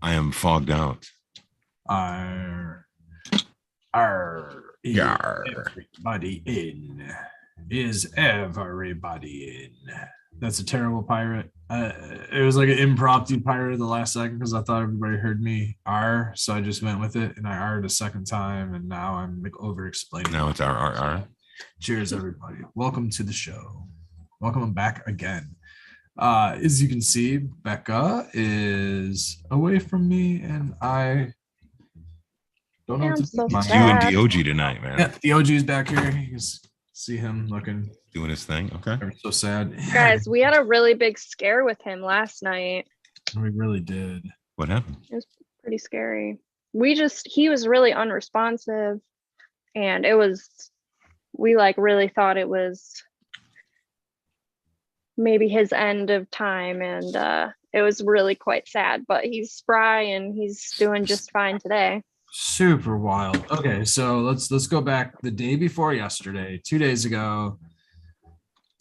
I am fogged out. Are is Yarr. everybody in? Is everybody in? That's a terrible pirate. It was like an impromptu pirate at the last second because I thought everybody heard me R, so I just went with it and I R'd a second time, and now I'm like over explaining. Now it's R. Cheers, everybody. Welcome to the show. Welcome back again. As you can see, Becca is away from me, and I don't know what I'm to do. so It's you and sad. DOG tonight, man. Yeah, the OG is back here. You can see him looking Doing his thing. Okay. so sad. Guys, we had a really big scare with him last night. We really did. What happened? It was pretty scary. He was really unresponsive, and we like really thought it was maybe his end of time, and it was really quite sad, but he's spry and he's doing just fine today. Super wild. Okay, so let's go back the day before yesterday, 2 days ago.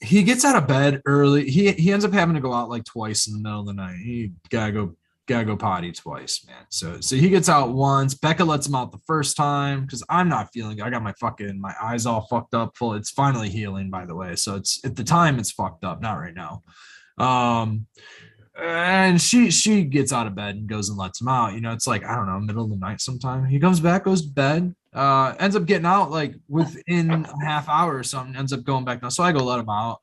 He gets out of bed early. He ends up having to go out like twice in the middle of the night. He gotta go potty twice, man. So he gets out once. Becca lets him out the first time because I'm not feeling it. I got my eyes all fucked up full. It's finally healing, by the way. So it's at the time it's fucked up, not right now. And she gets out of bed and goes and lets him out. You know, it's like, I don't know, middle of the night sometime. He comes back, goes to bed, ends up getting out like within a half hour or something, ends up going back now. So I go let him out.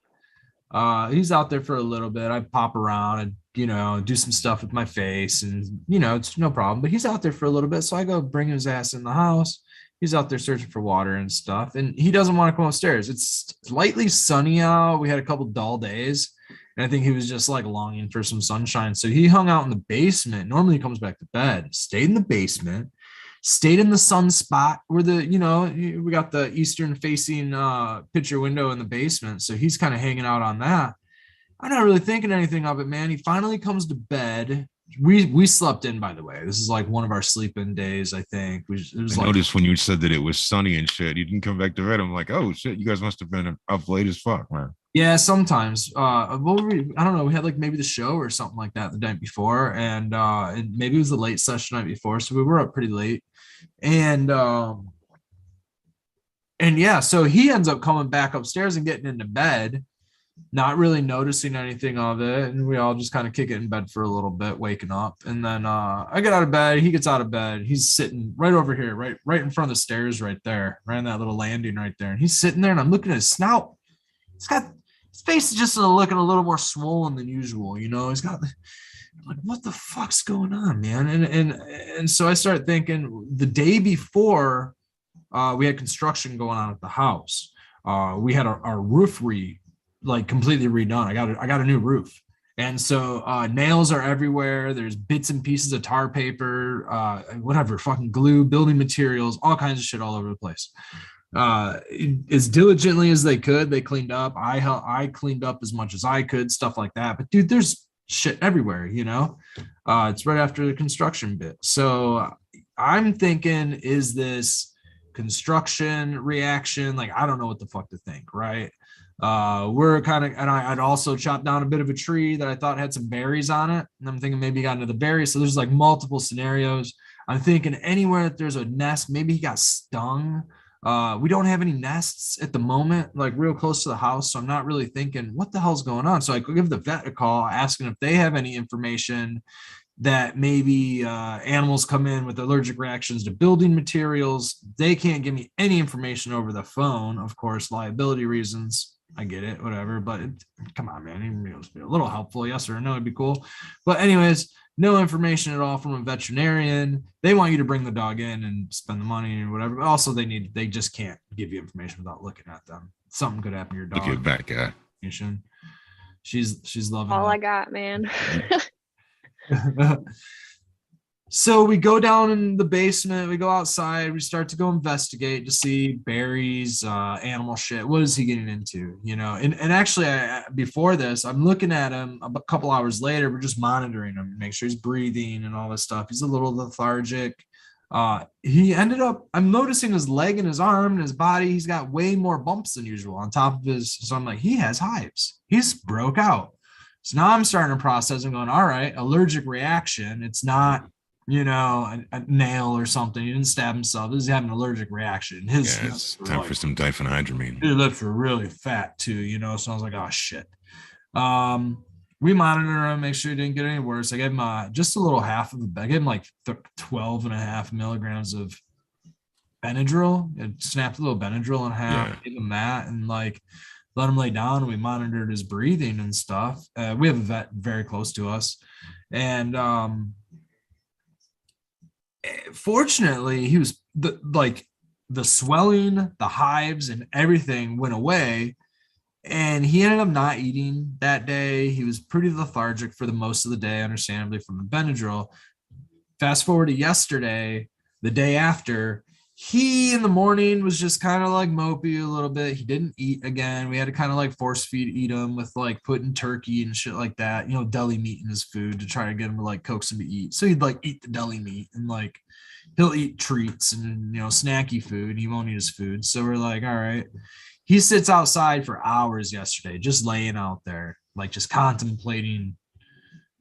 He's out there for a little bit. I pop around and, you know, do some stuff with my face, and, you know, it's no problem. But he's out there for a little bit. So I go bring his ass in the house. He's out there searching for water and stuff. And he doesn't want to come upstairs. It's slightly sunny out. We had a couple dull days. And I think he was just like longing for some sunshine. So he hung out in the basement. Normally he comes back to bed, stayed in the basement, stayed in the sun spot where we got the eastern facing picture window in the basement. So he's kind of hanging out on that. I'm not really thinking anything of it, man. He finally comes to bed. We slept in, by the way. This is like one of our sleep-in days, I think. I noticed when you said that it was sunny and shit, you didn't come back to bed. I'm like, oh shit, you guys must have been up late as fuck, man. Yeah, sometimes. I don't know. We had like maybe the show or something like that the night before, and maybe it was the late session night before, so we were up pretty late. And yeah, so he ends up coming back upstairs and getting into bed, not really noticing anything of it, and we all just kind of kick it in bed for a little bit, waking up. And then I get out of bed, he gets out of bed, he's sitting right over here, right in front of the stairs, right there, right on that little landing right there, and he's sitting there, and I'm looking at his snout. His face is just looking a little more swollen than usual, you know. I'm like, what the fuck's going on, man? And so I started thinking the day before we had construction going on at the house. We had our roof completely redone. I got a new roof. And so nails are everywhere. There's bits and pieces of tar paper, whatever, fucking glue, building materials, all kinds of shit all over the place. As diligently as they could, they cleaned up. I cleaned up as much as I could, stuff like that. But dude, there's shit everywhere, you know. It's right after the construction bit. So I'm thinking, is this construction reaction? Like, I don't know what the fuck to think, right? We're kind of, and I'd also chopped down a bit of a tree that I thought had some berries on it, and I'm thinking maybe he got into the berries. So there's like multiple scenarios. I'm thinking anywhere that there's a nest, maybe he got stung. We don't have any nests at the moment, like real close to the house. So I'm not really thinking what the hell's going on. So I could give the vet a call, asking if they have any information that maybe animals come in with allergic reactions to building materials. They can't give me any information over the phone, of course, liability reasons. I get it, whatever. But come on, man, even be a little helpful, yes or no, it'd be cool. But anyways, no information at all from a veterinarian. They want you to bring the dog in and spend the money and whatever. But also they just can't give you information without looking at them. Something could happen to your dog. Look at that guy. She's loving all that. I got, man. So we go down in the basement, we go outside, we start to go investigate to see berries, animal shit. What is he getting into? You know, and actually before this, I'm looking at him a couple hours later. We're just monitoring him to make sure he's breathing and all this stuff. He's a little lethargic. He ended up, I'm noticing his leg and his arm and his body. He's got way more bumps than usual on top of his. So I'm like, he has hives. He's broke out. So now I'm starting to process and going, all right, allergic reaction. It's not a nail or something. He didn't stab himself. He was having an allergic reaction. His Yeah, it's time for some diphenhydramine. his lips were really fat too, so I was like, oh shit. We monitored him, make sure he didn't get any worse. I gave him just a little half of I gave him like 12 and a half milligrams of Benadryl. It snapped a little Benadryl in half, Yeah. gave him that, and like let him lay down. And we monitored his breathing and stuff. We have a vet very close to us, and fortunately, he was the swelling, the hives, and everything went away. And he ended up not eating that day. He was pretty lethargic for the most of the day, understandably, from the Benadryl. Fast forward to yesterday, the day after, he in the morning was just kind of like mopey a little bit. He didn't eat again. We had to kind of like force feed eat him with like putting turkey and shit like that, deli meat in his food to try to get him to like coax him to eat. So he'd like eat the deli meat and like he'll eat treats and snacky food. He won't eat his food. So we're like, all right. He sits outside for hours yesterday, just laying out there, like just contemplating,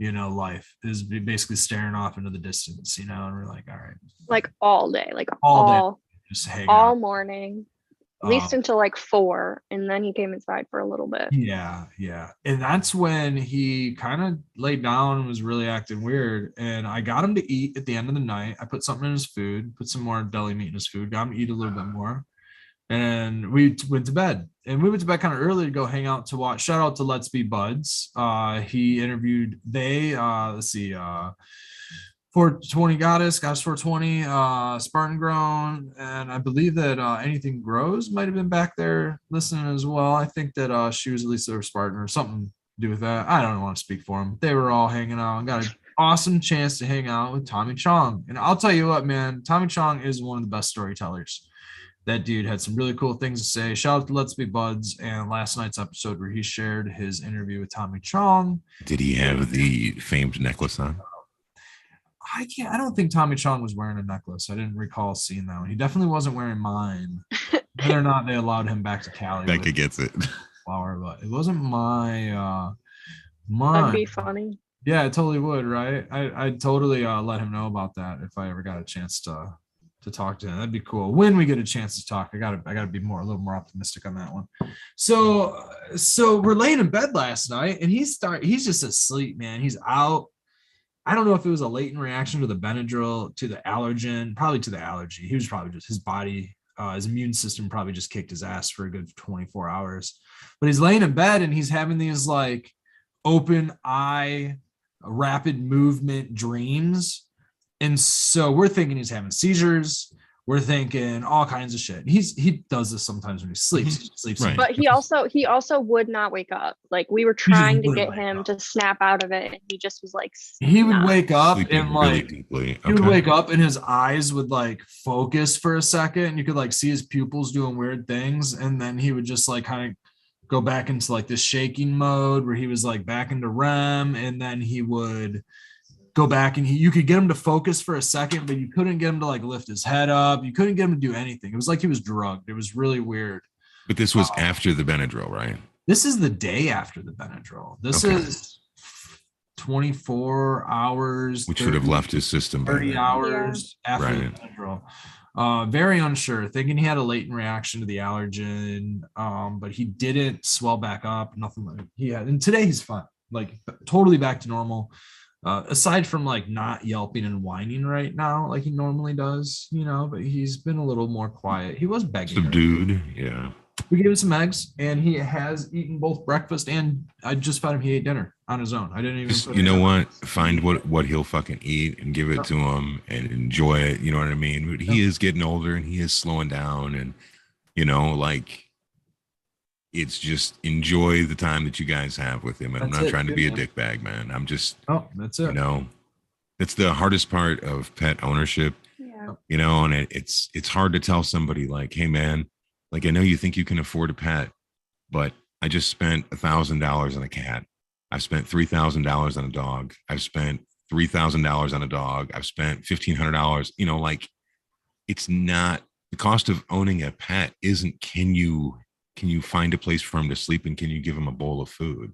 life, is basically staring off into the distance, and we're like, all right. Like all day, like all day, just hanging all out. morning, at least until like 4. And then he came inside for a little bit. Yeah. And that's when he kind of laid down and was really acting weird. And I got him to eat at the end of the night. I put something in his food, put some more deli meat in his food, got him to eat a little bit more. And we went to bed, and we went to bed kind of early to go hang out to watch. Shout out to Let's Be Buds. He interviewed let's see, 420 Goddess 420, Spartan Grown, and I believe that Anything Grows might have been back there listening as well. I think that she was at least their Spartan or something to do with that. I don't want to speak for them. They were all hanging out and got an awesome chance to hang out with Tommy Chong. And I'll tell you what, man, Tommy Chong is one of the best storytellers. That dude had some really cool things to say. Shout out to Let's Be Buds and last night's episode where he shared his interview with Tommy Chong. Did he have the famed necklace on? I don't think Tommy Chong was wearing a necklace. I didn't recall seeing that one. He definitely wasn't wearing mine. Whether or not they allowed him back to Cali. Becca gets it. Flower, but it wasn't mine. That'd be funny. Yeah, it totally would, right? I'd totally let him know about that if I ever got a chance to talk to him. That'd be cool. When we get a chance to talk, I gotta be a little more optimistic on that one. So we're laying in bed last night, and he's just asleep, man. He's out. I don't know if it was a latent reaction to the Benadryl, to the allergen, probably to the allergy. He was probably just his body, his immune system probably just kicked his ass for a good 24 hours. But he's laying in bed and he's having these like open eye, rapid movement dreams. And so we're thinking he's having seizures. We're thinking all kinds of shit. He does this sometimes when he sleeps. Right. But he also would not wake up. Like we were trying to get him to snap out of it, and he just was like, he would wake up and like deeply. He would wake up and his eyes would like focus for a second, and you could like see his pupils doing weird things, and then he would just like kind of go back into like this shaking mode where he was like back into REM, and then he would go back and you could get him to focus for a second, but you couldn't get him to like lift his head up. You couldn't get him to do anything. It was like he was drugged. It was really weird. But this was after the Benadryl, right? This is the day after the Benadryl. This is 24 hours. Which would have left his system. 30 hours after the Benadryl. Very unsure, thinking he had a latent reaction to the allergen, but he didn't swell back up. Nothing like he had. And today he's fine, like totally back to normal. Aside from like not yelping and whining right now like he normally does, but he's been a little more quiet. He was begging. Subdued, yeah. We gave him some eggs, and he has eaten both breakfast and I just found him he ate dinner on his own. I didn't even. Just, what? Find what he'll fucking eat and give it to him and enjoy it. You know what I mean? But he is getting older and he is slowing down, and like. It's just enjoy the time that you guys have with him. And I'm not trying to be a dickbag, man. I'm just, that's it. That's the hardest part of pet ownership, and it's hard to tell somebody like, hey man, like, I know you think you can afford a pet, but I just spent $1,000 on a cat. I've spent $3,000 on a dog. I've spent $3,000 on a dog. I've spent $1,500, like it's not the cost of owning a pet isn't, can you find a place for him to sleep and can you give him a bowl of food?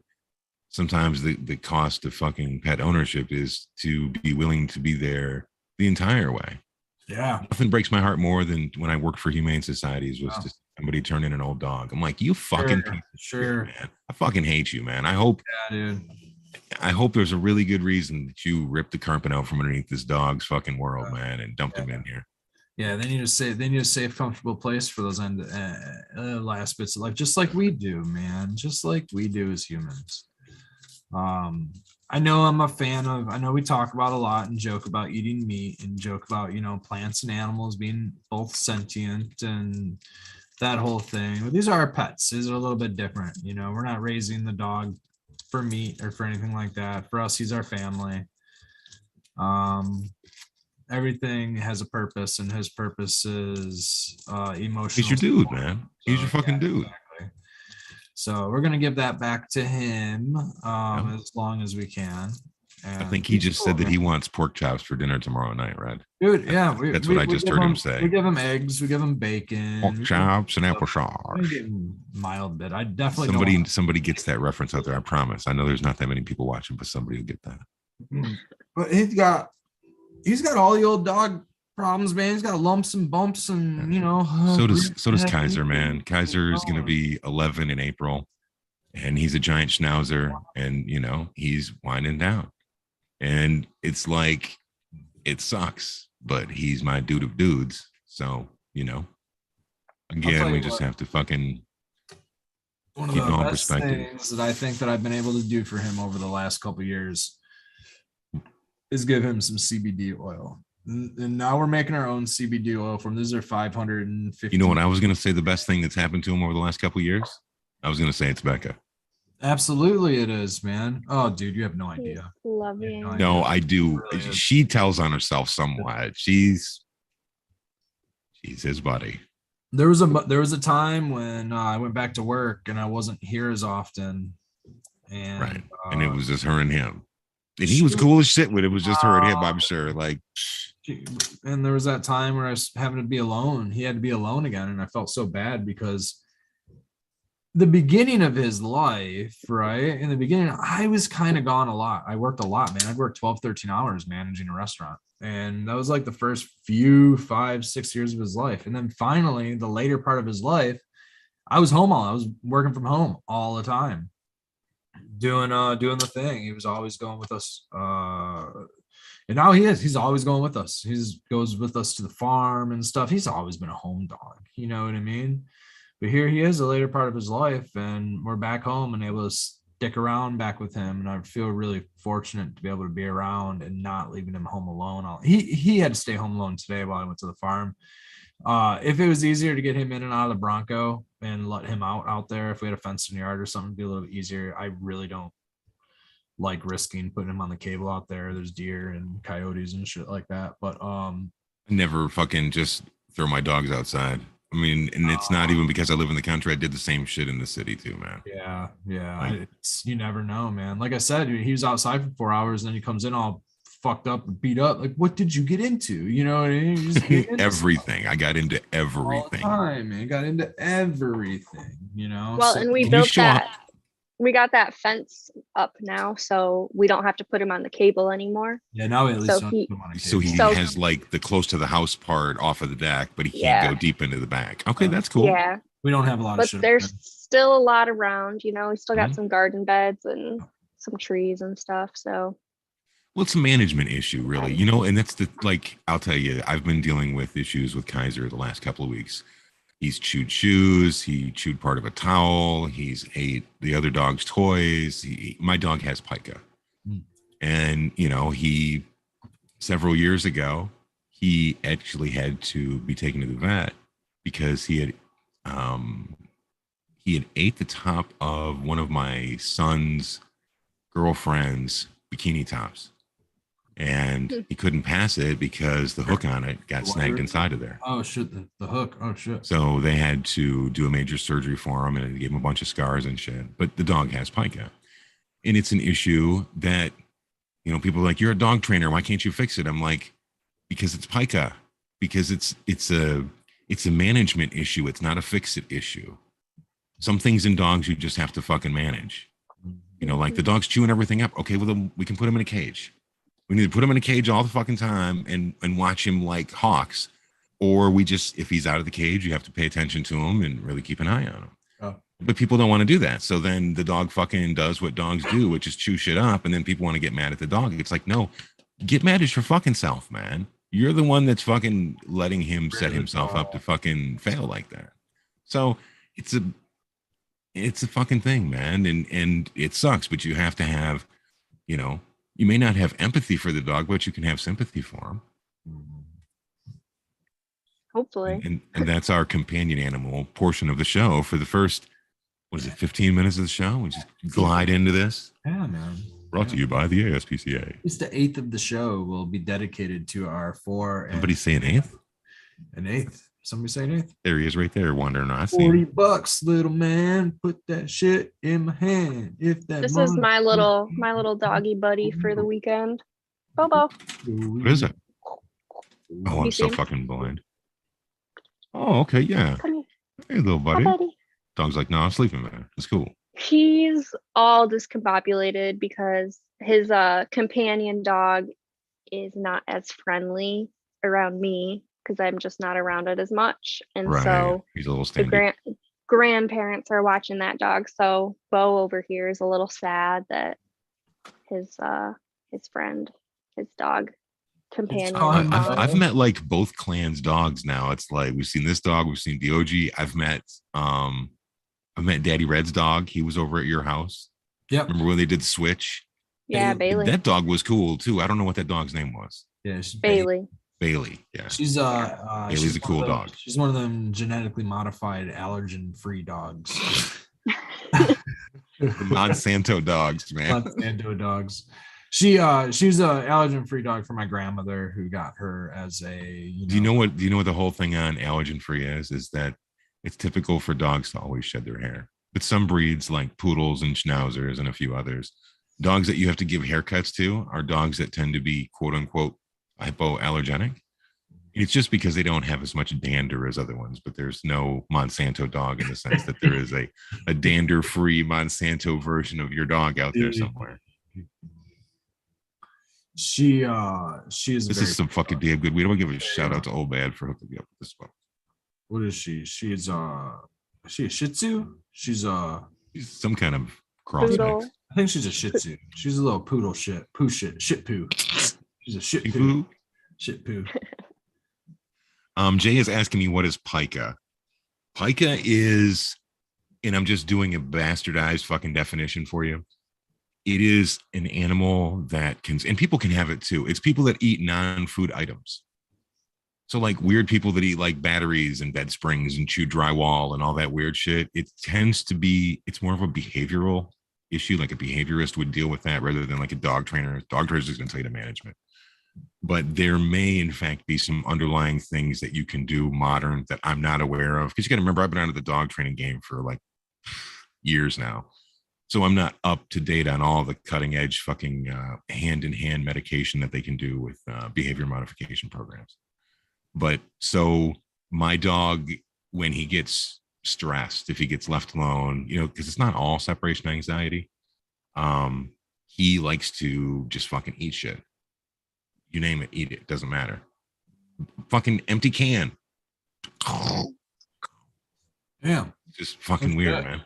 Sometimes the cost of fucking pet ownership is to be willing to be there the entire way. Yeah. Nothing breaks my heart more than when I worked for Humane Societies was just somebody turn in an old dog. I'm like, you fucking piece of shit, man. I fucking hate you, man. I hope there's a really good reason that you ripped the carpet out from underneath this dog's fucking world, man, and dumped him in here. Yeah, they need a safe, comfortable place for those last bits of life, just like we do, man. Just like we do as humans. I know I'm a fan of, I know we talk about a lot and joke about eating meat and joke about, plants and animals being both sentient and that whole thing. But these are our pets. These are a little bit different. We're not raising the dog for meat or for anything like that. For us, he's our family. Everything has a purpose, and his purpose is emotional. He's your dude, man. He's your fucking dude. Exactly. So we're gonna give that back to him as long as we can. And I think he just said that he wants pork chops for dinner tomorrow night, right? Dude, yeah. That's what I just heard him say. We give him eggs, we give him bacon. Pork chops and applesauce. Mild bit. I definitely somebody gets that reference out there, I promise. I know there's not that many people watching, but somebody will get that. But he's got all the old dog problems, man. He's got lumps and bumps and so does Kaiser, man. Kaiser is gonna be 11 in April, and he's a giant schnauzer, and he's winding down. And it's like, it sucks, but he's my dude of dudes. So, again, we just have to fucking keep it all in perspective. Things that I think that I've been able to do for him over the last couple of years is give him some CBD oil. And now we're making our own CBD oil from, these are 550. You know what I was going to say, the best thing that's happened to him over the last couple of years? I was going to say it's Becca. Absolutely it is, man. Oh, dude, you have no idea. Loving. No, I do. Really she tells on herself somewhat. She's his buddy. There was a time when I went back to work and I wasn't here as often. And right. And it was just her and him. And he was cool as shit when it was just her and him, I'm sure. Like, and there was that time where I was having to be alone. He had to be alone again. And I felt so bad because the beginning of his life, right? In the beginning, I was kind of gone a lot. I worked a lot, man. I'd work 12, 13 hours managing a restaurant. And that was like the first few 5-6 years of his life. And then finally, the later part of his life, I was working from home all the time, doing the thing. He was always going with us. And now he's always going with us. He goes with us to the farm and stuff. He's always been a home dog. You know what I mean? But here he is, the later part of his life, and we're back home and able to stick around back with him. And I feel really fortunate to be able to be around and not leaving him home alone. He had to stay home alone today while I went to the farm. If it was easier to get him in and out of the Bronco and let him out there, if we had a fenced in yard or something, it'd be a little bit easier. I really don't like risking putting him on the cable out there. There's deer and coyotes and shit like that. But I never fucking just throw my dogs outside. I mean, and it's not even because I live in the country. I did the same shit in the city too, man. Yeah. You never know, man. Like I said, he was outside for 4 hours, and then he comes in all fucked up and beat up. Like, what did you get into? You know what I mean? Everything. I got into everything. All the time, man. Got into everything. Well, and we built that. We got that fence up now, so we don't have to put him on the cable anymore. Yeah, now at least he has like the close to the house part off of the deck, but he can't go deep into the back. Okay, that's cool. Yeah, we don't have a lot of shit. But there's still a lot around. We still got some garden beds and some trees and stuff. So, well, it's a management issue, really. And that's I'll tell you, I've been dealing with issues with Kaiser the last couple of weeks. He's chewed shoes. He chewed part of a towel. He's ate the other dog's toys. My dog has pica. And, he, several years ago, he actually had to be taken to the vet because he had ate the top of one of my son's girlfriend's bikini tops. And he couldn't pass it because the hook on it got snagged inside of there. Oh, shit. The hook. Oh, shit. So they had to do a major surgery for him, and it gave him a bunch of scars and shit. But the dog has pica. And it's an issue that, people are like, you're a dog trainer. Why can't you fix it? I'm like, because it's pica. Because it's a management issue. It's not a fix-it issue. Some things in dogs you just have to fucking manage. Like the dog's chewing everything up. Okay, well, then we can put him in a cage. We need to put him in a cage all the fucking time and watch him like hawks. Or we just, if he's out of the cage, you have to pay attention to him and really keep an eye on him. Oh. But people don't want to do that. So then the dog fucking does what dogs do, which is chew shit up. And then people want to get mad at the dog. It's like, no, get mad at your fucking self, man. You're the one that's fucking letting him set himself up to fucking fail like that. So it's a fucking thing, man. And it sucks, but you have to have, you know, you may not have empathy for the dog, but you can have sympathy for him. Hopefully. And that's our companion animal portion of the show for the first, 15 minutes of the show? We just glide into this. Yeah, man. Brought to you by the ASPCA. It's the 8th of the show will be dedicated to our 4. Somebody say an 8th? An 8th. Somebody say an 8th? There he is right there, wandering around. $40, little man. Put that shit in my hand. If that This is my little doggy buddy for the weekend. Bobo. What is it? Oh, I'm so fucking blind. Oh, okay, yeah. Hey, little buddy. Hi, buddy. Dog's like, no, I'm sleeping, man. It's cool. He's all discombobulated because his companion dog is not as friendly around me because I'm just not around it as much. And so he's a little standy. The grandparents are watching that dog. So Bo over here is a little sad that his friend, his dog companion. I've met like both clans' dogs now. It's like we've seen this dog, we've seen DOG. I've met Daddy Red's dog. He was over at your house. Yeah. Remember when they did Switch? Yeah, Bailey. That dog was cool too. I don't know what that dog's name was. Yeah, Bailey. Bailey. Yeah. She's Bailey's a cool dog. She's one of them genetically modified allergen-free dogs. Monsanto dogs, man. Monsanto dogs. She's a allergen-free dog for my grandmother who got her as a. Do you know what the whole thing on allergen-free is that it's typical for dogs to always shed their hair. But some breeds like poodles and schnauzers and a few others, dogs that you have to give haircuts to are dogs that tend to be quote unquote hypoallergenic. It's just because they don't have as much dander as other ones, but there's no Monsanto dog in the sense that there is a dander-free Monsanto version of your dog out there somewhere. She is. This is some fucking damn good. We don't give a shout out to Old Man for hooking me up with this one. What is she? She's she a Shih Tzu? She's some kind of cross mix. I think she's a Shih Tzu. She's a little poodle shit poo. She's a shit poo. Shit poo. Jay is asking me what is pica. Pica is, and I'm just doing a bastardized fucking definition for you. It is an animal that can, and people can have it too. It's people that eat non-food items. So like weird people that eat like batteries and bed springs and chew drywall and all that weird shit. It tends to be, it's more of a behavioral issue. Like a behaviorist would deal with that rather than like a dog trainer. Dog trainer is going to tell you to management. But there may in fact be some underlying things that you can do modern that I'm not aware of. Because you got to remember, I've been out of the dog training game for like years now. So I'm not up to date on all the cutting edge fucking hand-in-hand medication that they can do with behavior modification programs. But so my dog, when he gets stressed, if he gets left alone, because it's not all separation anxiety, he likes to just fucking eat shit. You name it, eat it. Doesn't matter. Fucking empty can. Yeah. Just fucking weird, man.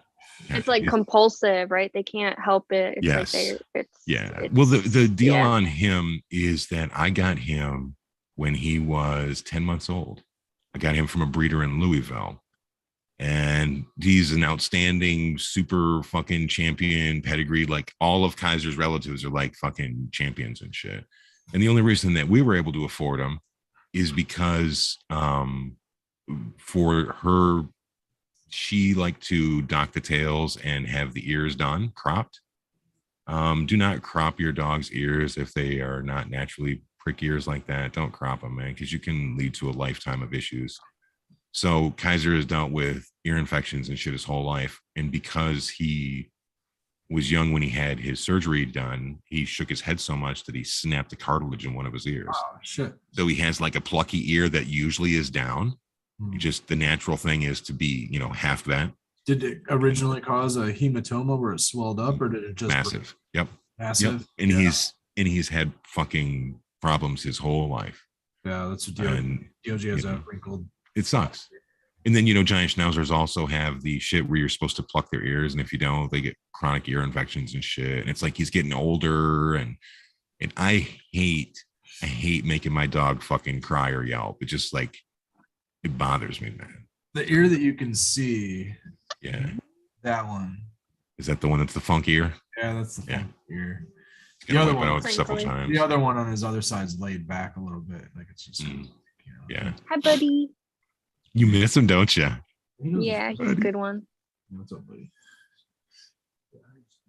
It's like compulsive, right? They can't help it. It's yes. Like it's, well, the deal on him is that I got him when he was 10 months old. I got him from a breeder in Louisville. And he's an outstanding, super fucking champion pedigree. Like all of Kaiser's relatives are like fucking champions and shit. And the only reason that we were able to afford him is because for her, she liked to dock the tails and have the ears done, cropped. Do not crop your dog's ears if they are not naturally prick ears like that. Don't crop them, man, because you can lead to a lifetime of issues. So Kaiser has dealt with ear infections and shit his whole life. And because he was young when he had his surgery done, he shook his head so much that he snapped the cartilage in one of his ears. Oh, shit. So he has like a plucky ear that usually is down. Just the natural thing is to be, half bent. Did it originally cause a hematoma where it swelled up, or did it just massive? Yep. Massive. Yep. And and he's had fucking problems his whole life. Yeah, that's what And DOJ has you know, that wrinkled. it sucks. And then, giant schnauzers also have the shit where you're supposed to pluck their ears. And if you don't, they get chronic ear infections and shit. And it's like he's getting older. And I hate making my dog fucking cry or yelp. It just like, it bothers me, man. The ear that you can see. Yeah. That one. Is that the one that's the funk ear? Yeah, that's the funk ear. The other one several times. The other one on his other side's laid back a little bit. Like it's just, yeah. Hi, buddy. You miss him, don't you? Yeah, he's a good one. What's up, buddy?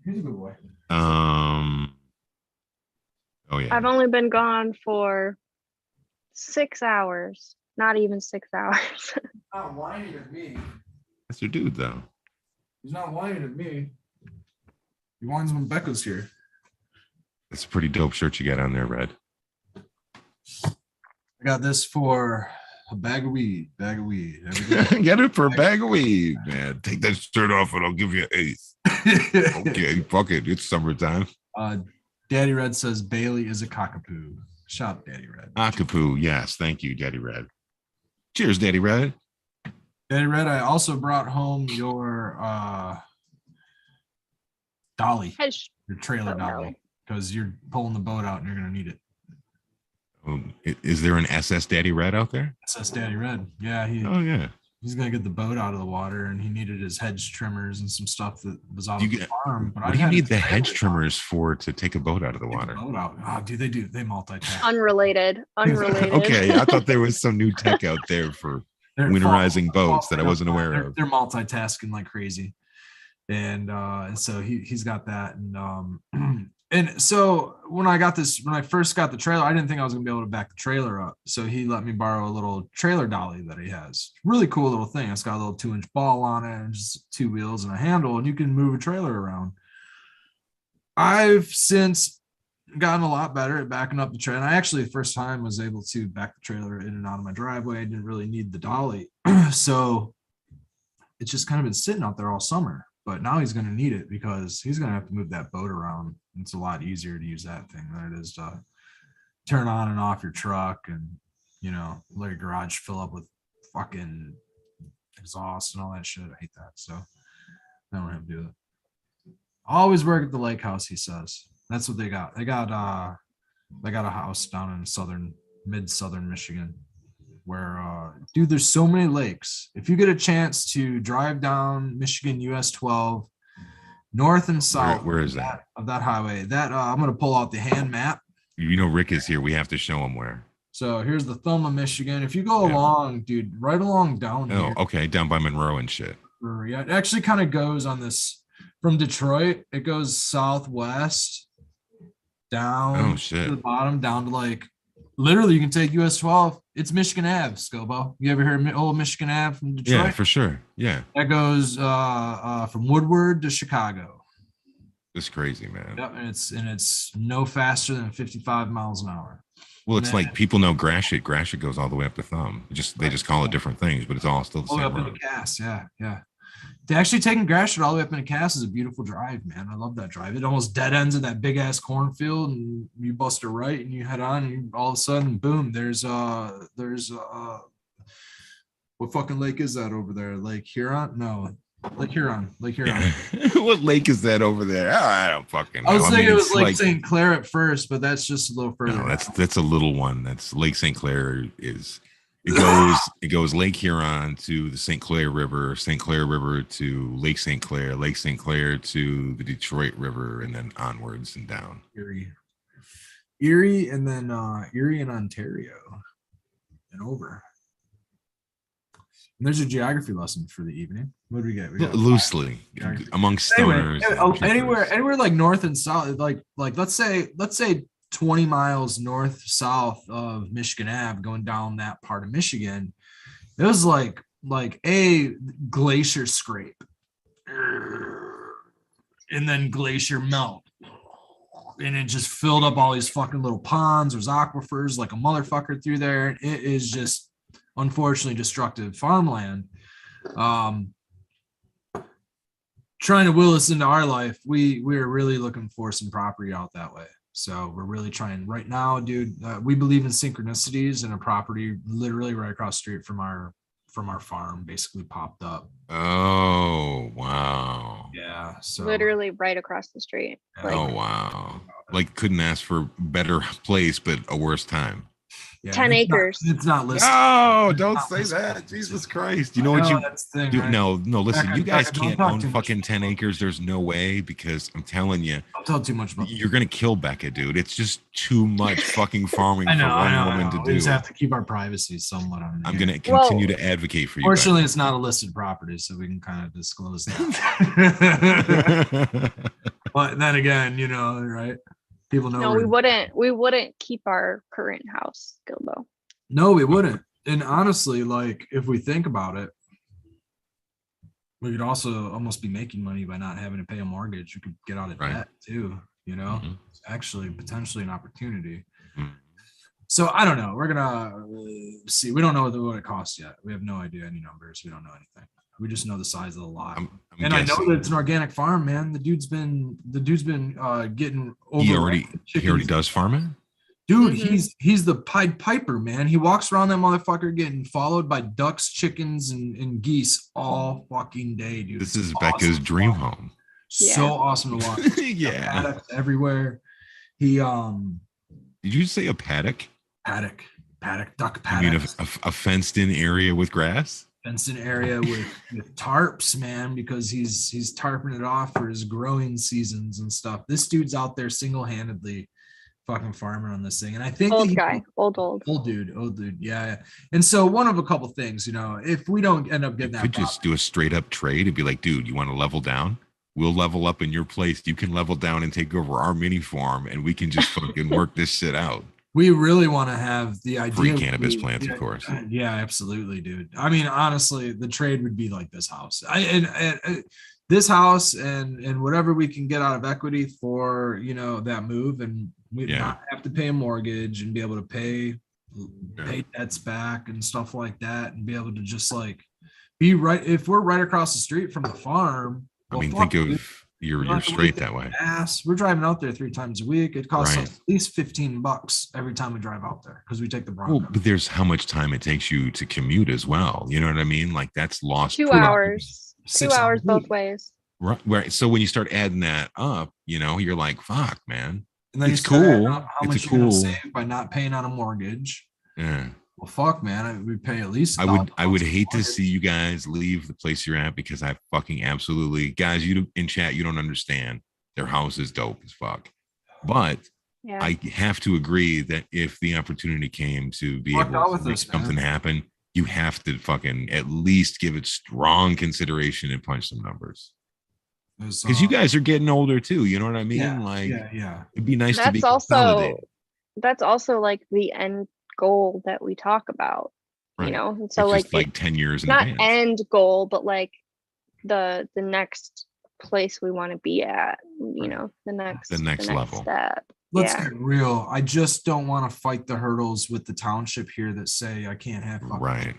He's a good boy. Oh yeah. I've only been gone for 6 hours. Not even 6 hours. Not whining at me. That's your dude, though. He's not whining at me. He whines when Becca's here. That's a pretty dope shirt you got on there, Red. I got this for a bag of weed. Get it for a bag of weed, man. Take that shirt off and I'll give you an eighth. Okay, fuck it. It's summertime. Daddy Red says Bailey is a cockapoo. Shout out, Daddy Red. Cockapoo, yes. Thank you, Daddy Red. Cheers, Daddy Red. Daddy Red, I also brought home your dolly, your trailer dolly, because you're pulling the boat out and you're going to need it. Is there an SS Daddy Red out there? SS Daddy Red. Yeah. He's going to get the boat out of the water, and he needed his hedge trimmers and some stuff that was on the farm. But what do you need the hedge trimmers for to take a boat out of the water? Oh, dude, they multitask. Unrelated. Okay, I thought there was some new tech out there for winterizing boats that I wasn't aware of. They're multitasking like crazy. And so he's got that. And so when I first got the trailer, I didn't think I was gonna be able to back the trailer up. So he let me borrow a little trailer dolly that he has. Really cool little thing. It's got a little 2-inch ball on it and just 2 wheels and a handle, and you can move a trailer around. I've since gotten a lot better at backing up the trailer. I actually the first time was able to back the trailer in and out of my driveway. I didn't really need the dolly. So it's just kind of been sitting out there all summer. But now he's going to need it because he's going to have to move that boat around. It's a lot easier to use that thing than it is to turn on and off your truck and, let your garage fill up with fucking exhaust and all that shit. I hate that. So I don't have to do it. Always work at the lake house, he says. That's what they got. They got a house down in mid-southern Michigan where dude, there's so many lakes. If you get a chance to drive down Michigan US 12 north and south, where is that of that highway, that I'm going to pull out the hand map. Rick is here. We have to show him where. So here's the thumb of Michigan. If you go along, dude, right along down here. Okay, down by Monroe and shit. Yeah, it actually kind of goes on this from Detroit. It goes southwest down to the bottom, down to like literally you can take US 12. It's Michigan Ave, Skilbo. You ever heard old Michigan Ave from Detroit? Yeah, for sure. Yeah. That goes from Woodward to Chicago. It's crazy, man. Yep, and it's no faster than 55 miles an hour. Well, it's like people know Gratiot. Gratiot goes all the way up to Thumb. They just call it different things, but it's all still the same road. All the way up into Cass, yeah. Actually taking Gratiot all the way up into Cass is a beautiful drive, man. I love that drive. It almost dead ends in that big ass cornfield, and you bust a right and you head on, and all of a sudden, boom, there's what fucking lake is that over there? Lake Huron? No, Lake Huron. Yeah. What lake is that over there? Oh, I don't fucking know. I was thinking it was Lake St. Clair at first, but that's just a little further. No, that's a little one. That's Lake St. Clair is. It goes Lake Huron to the St. Clair River to Lake St. Clair to the Detroit River, and then onwards and down. Erie, and then Erie and Ontario, and over. And there's a geography lesson for the evening. What do we get? Loosely amongst stoners. Anywhere like north and south, like let's say 20 miles north south of Michigan Ave, going down that part of Michigan, it was like a glacier scrape and then glacier melt, and it just filled up all these fucking little ponds. There's aquifers like a motherfucker through there. It is just unfortunately destructive farmland. Trying to will us into our life, we are really looking for some property out that way. So we're really trying right now, dude. We believe in synchronicities, and a property literally right across the street from our farm basically popped up. Oh, wow. Yeah. So literally right across the street. Like, oh, wow. Like couldn't ask for better place, but a worse time. yeah, 10 acres. It's not listed. No, don't say that. Jesus Christ. You know what you that's the thing, do? right? No, listen, you guys can't own too fucking much. 10 acres. There's no way, because I'm telling you, Don't tell too much about you're gonna kill Becca, dude. It's just too much fucking farming for one woman to We just do. have to keep our privacy somewhat on I'm gonna continue Well, to advocate for you. Fortunately, it's not a listed property, so we can kind of disclose that. But then again, you know, right? People know. no, we wouldn't keep our current house, Skilbo. No, we wouldn't. And honestly, like if we think about it, we could also almost be making money by not having to pay a mortgage. We could get out of debt too, you know. It's actually potentially an opportunity. So I don't know. We're gonna see. We don't know what it costs yet. We have no idea any numbers. We don't know anything. We just know the size of the lot. I'm and guessing. I know that it's an organic farm, man. The dude's been getting over. He already does farming. Dude, he's the Pied Piper, man. He walks around that motherfucker getting followed by ducks, chickens, and geese all fucking day, dude. This is awesome. Becca's dream home. So awesome to watch. Yeah. Everywhere. He Did you say a paddock? Duck paddock. I mean a fenced in area with grass? Fenced in area with tarps, man, because he's tarping it off for his growing seasons and stuff. This dude's out there single-handedly fucking farming on this thing. And I think old dude. Yeah. And so one of a couple things, you know, if we don't end up getting that, could just do a straight up trade and be like, dude, you want to level down? We'll level up in your place. You can level down and take over our mini farm, and we can just fucking work this shit out. We really want to have the idea. Free cannabis plants, of course. Yeah, absolutely, dude. I mean, honestly, the trade would be like this house. This house and whatever we can get out of equity for, you know, that move, and we not have to pay a mortgage and be able to pay debts back and stuff like that, and be able to just like be right. If we're right across the street from the farm, I mean, think of you're straight that way. We're driving out there 3 times a week. It costs us at least $15 every time we drive out there because we take the Bronco. Well, but there's how much time it takes you to commute as well. You know what I mean? Like that's lost 2 hours. 2 hours both ways. Right. So when you start adding that up, you know, you're like, fuck, man. And then it's cool. How much you're gonna save by not paying on a mortgage? Yeah. Well, fuck, man. We pay at least. I would hate to see you guys leave the place you're at, because I fucking absolutely, guys, you in chat, you don't understand. Their house is dope as fuck. But I have to agree that if the opportunity came to be able to make something happen, you have to fucking at least give it strong consideration and punch some numbers. Because you guys are getting older too. You know what I mean? It'd be nice to be consolidated. That's also like the end goal that we talk about, you know. And so it's like 10 years in not advance. End goal, but like the next place we want to be at, you know, the next level step. Let's get real. I just don't want to fight the hurdles with the township here that say I can't have right.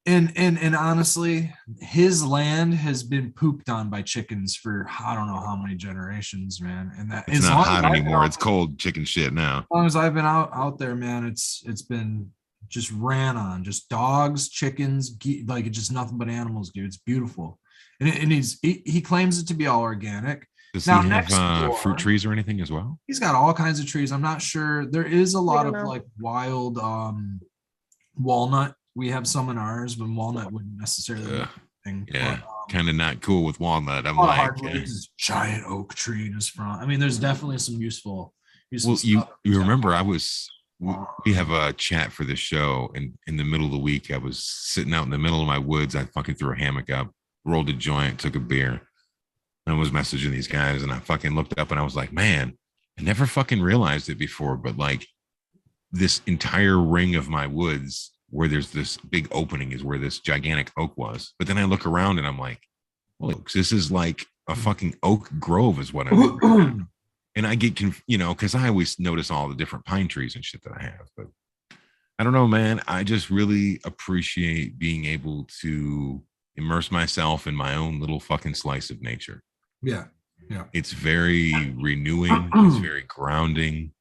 And honestly, his land has been pooped on by chickens for I don't know how many generations, man. And that it's not hot anymore. It's cold chicken shit now. As long as I've been out there, man, it's been just ran on, just dogs, chickens, like it's just nothing but animals, dude. It's beautiful, and he claims it to be all organic. Does he have fruit trees or anything as well? He's got all kinds of trees. I'm not sure. There is a lot of like wild walnut. We have some in ours, but walnut wouldn't necessarily. Kind of not cool with walnut. I'm like, this giant oak tree in his front. I mean, there's definitely some useful. Well, you remember we have a chat for this show, and in the middle of the week, I was sitting out in the middle of my woods. I fucking threw a hammock up, rolled a joint, took a beer. I was messaging these guys, and I fucking looked up, and I was like, man, I never fucking realized it before, but like this entire ring of my woods where there's this big opening is where this gigantic oak was. But then I look around and I'm like, look, this is like a fucking oak grove is what I mean. And I get, because I always notice all the different pine trees and shit that I have. But I don't know, man. I just really appreciate being able to immerse myself in my own little fucking slice of nature. Yeah. Yeah. It's very renewing. It's very grounding.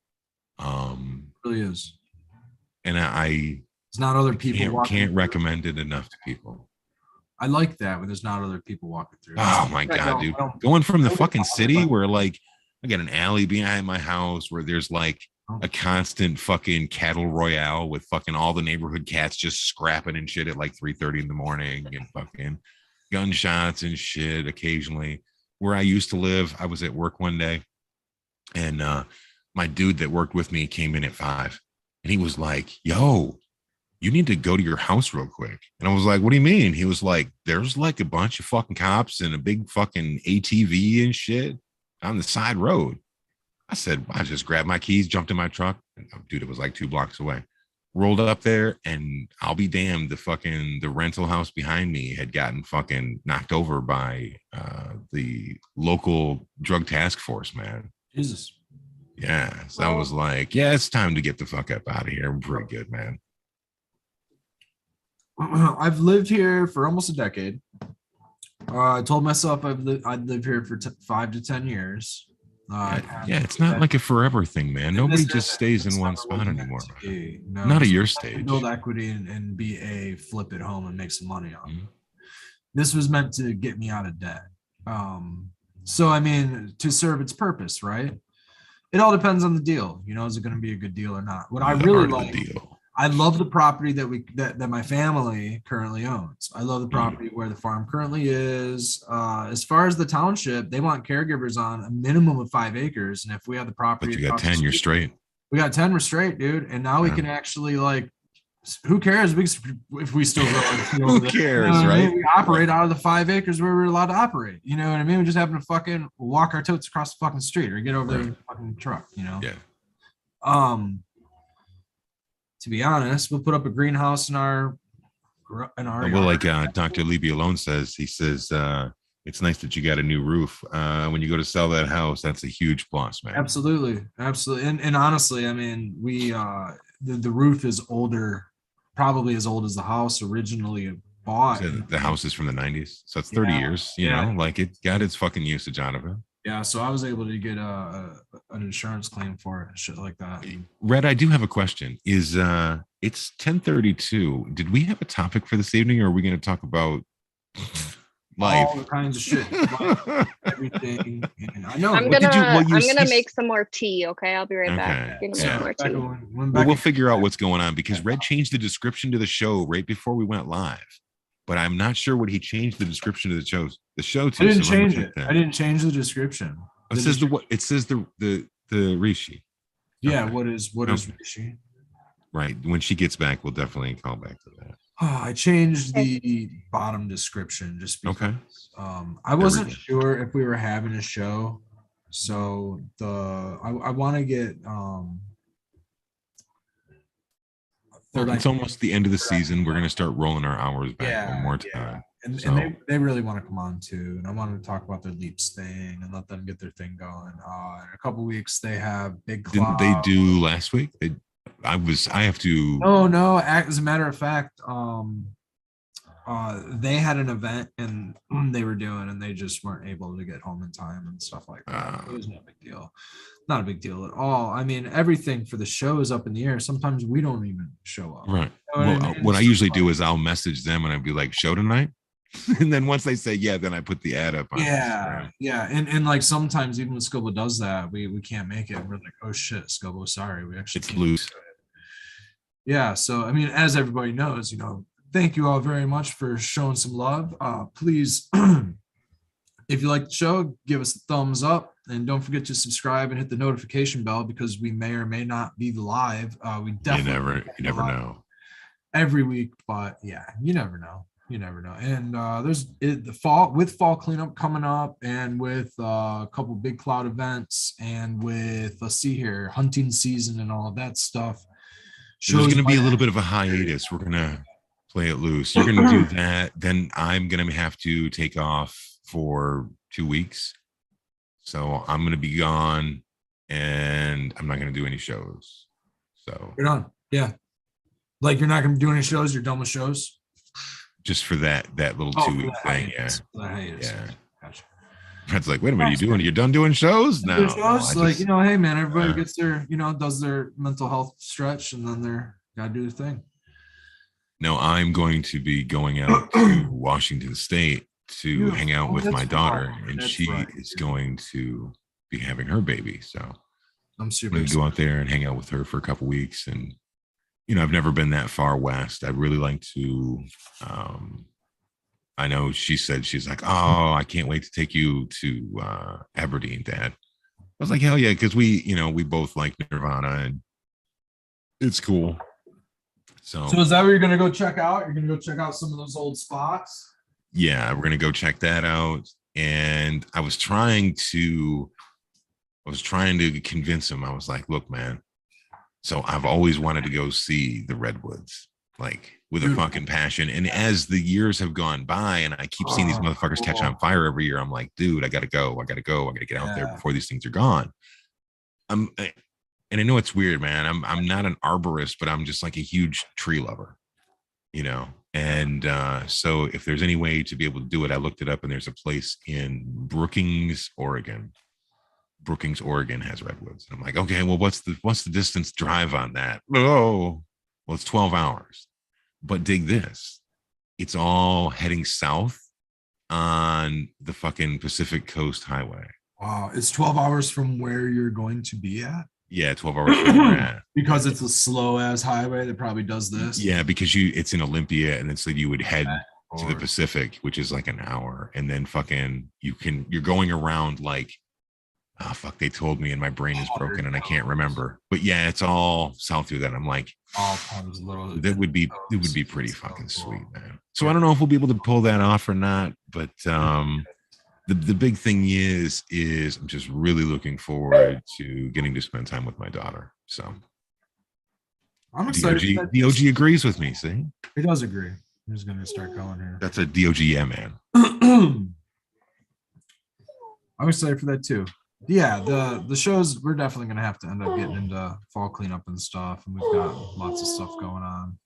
It really is. And it's not other people can't recommend it enough to people. I like that when there's not other people walking through. Oh my God, dude. Going from the fucking city where like I got an alley behind my house where there's like a constant fucking cattle royale with fucking all the neighborhood cats just scrapping and shit at like 3:30 in the morning and fucking gunshots and shit occasionally. Where I used to live, I was at work one day and my dude that worked with me came in at 5 and he was like, yo, you need to go to your house real quick. And I was like, what do you mean? He was like, there's like a bunch of fucking cops and a big fucking ATV and shit on the side road. I said, I just grabbed my keys, jumped in my truck. And, dude, it was like 2 blocks away. Rolled up there and I'll be damned, the rental house behind me had gotten fucking knocked over by the local drug task force, man. Jesus. Yeah. So I was like, yeah, it's time to get the fuck up out of here. I'm pretty good, man. I've lived here for almost a decade. I told myself I'd live here for 5 to 10 years. It's not like a forever thing, man. Nobody just stays in one spot anymore. No, not at your stage. Build equity and be a flip at home and make some money on it. This was meant to get me out of debt. So I mean, to serve its purpose, right? It all depends on the deal. You know, is it going to be a good deal or not? What I really like. I love the property that my family currently owns. I love the property where the farm currently is. As far as the township, they want caregivers on a minimum of 5 acres. And if we have the property, but you got 10, you're straight. We got 10, we're straight, dude. And now we can actually like, who cares if we still go? Who cares, right? We operate out of the 5 acres where we're allowed to operate. You know what I mean? We just happen to fucking walk our totes across the fucking street or get over there in the fucking truck, you know? Yeah. To be honest, we'll put up a greenhouse in our well, like Dr. Levy alone says, he says it's nice that you got a new roof. When you go to sell that house, that's a huge plus, man. Absolutely. And honestly, I mean, we the roof is older, probably as old as the house originally bought. So the house is from the 90s, so it's 30 years. You know, like it got its fucking usage out of it. Yeah, so I was able to get an insurance claim for it and shit like that. Red, I do have a question. Is it's 10:32? Did we have a topic for this evening, or are we going to talk about life? All kinds of shit, everything. I know. I'm gonna make some more tea. Okay, I'll be right back. Some more tea. We'll figure out what's going on because Red changed the description to the show right before we went live. But I'm not sure what he changed the description of the show to. I didn't change it. I didn't change the description. It says the Rishi. Yeah, okay. What is Rishi? Right. When she gets back, we'll definitely call back to that. Oh, I changed the bottom description just because I wasn't sure if we were having a show. So I want to get it's almost the end of the season. We're going to start rolling our hours back one more time. And they really want to come on too. And I wanted to talk about their leaps thing and let them get their thing going. In a couple weeks, they have Big Cloud. Didn't they do last week? I have to. Oh, no. As a matter of fact, they had an event and they were doing, and they just weren't able to get home in time and stuff like that. It was no big deal. Not a big deal at all. I mean, everything for the show is up in the air. Sometimes we don't even show up. Right. You know what I usually do is I'll message them and I'd be like, show tonight? And then once they say yeah, then I put the ad up on Instagram. Yeah. And like sometimes even when Skilbo does that, we can't make it. We're like, oh shit, Skilbo, sorry. We actually it's loose. Yeah. So I mean, as everybody knows, you know, thank you all very much for showing some love. Please, if you like the show, give us a thumbs up. And don't forget to subscribe and hit the notification bell because we may or may not be live. We definitely you never know every week, but yeah, you never know. And there's the fall cleanup coming up, and with a couple Big Cloud events, and with let's see here, hunting season and all of that stuff. There's going to be a little bit of a hiatus. We're going to play it loose. You're going to do that. Then I'm going to have to take off for 2 weeks. So I'm going to be gone and I'm not going to do any shows. So you're done. Yeah. Like you're not going to do any shows. You're done with shows. Just for that little 2 week thing. Yeah. Yeah. Gotcha. Fred's like, wait a minute, you doing? You're done doing shows now? Shows, like, you know, hey man, everybody gets their, you know, does their mental health stretch, and then they're gotta do their thing. No, I'm going to be going out to Washington State to hang out with my daughter, and she is going to be having her baby. So I'm super going to go out there and hang out with her for a couple weeks. And you know, I've never been that far west. I'd really like to. I know she said, she's like, oh, I can't wait to take you to Aberdeen, Dad. I was like, hell yeah, because we both like Nirvana and it's cool. So is that where you're gonna go check out? You're gonna go check out some of those old spots? Yeah, we're gonna go check that out. And I was trying to convince him. I was like, look, man. So I've always wanted to go see the Redwoods, like with a fucking passion. And as the years have gone by and I keep seeing these motherfuckers catch on fire every year, I'm like, dude, I gotta go. I gotta get out there before these things are gone. And I know it's weird, man. I'm not an arborist, but I'm just like a huge tree lover, you know. And so if there's any way to be able to do it, I looked it up, and there's a place in Brookings, Oregon. Brookings, Oregon has redwoods. I'm like, okay, well, what's the distance drive on that? Oh, well, it's 12 hours. But dig this, it's all heading south on the fucking Pacific Coast Highway. Wow, it's 12 hours from where you're going to be at? Yeah, 12 hours from where we're at. Because it's a slow ass highway that probably does this. Yeah, because it's in Olympia, and then so you would head to the Pacific, which is like an hour, and then fucking you're going around like, oh fuck, they told me and my brain is broken and I can't remember. But yeah, it's all south through that. I'm like, all times little. It would be pretty fucking sweet, man. So I don't know if we'll be able to pull that off or not, but the big thing is I'm just really looking forward to getting to spend time with my daughter. So I'm excited. DOG agrees with me. See, he does agree. He's going to start going here. That's a DOG, yeah, man. I'm excited for that too. Yeah, the shows, we're definitely going to have to end up getting into fall cleanup and stuff, and we've got lots of stuff going on.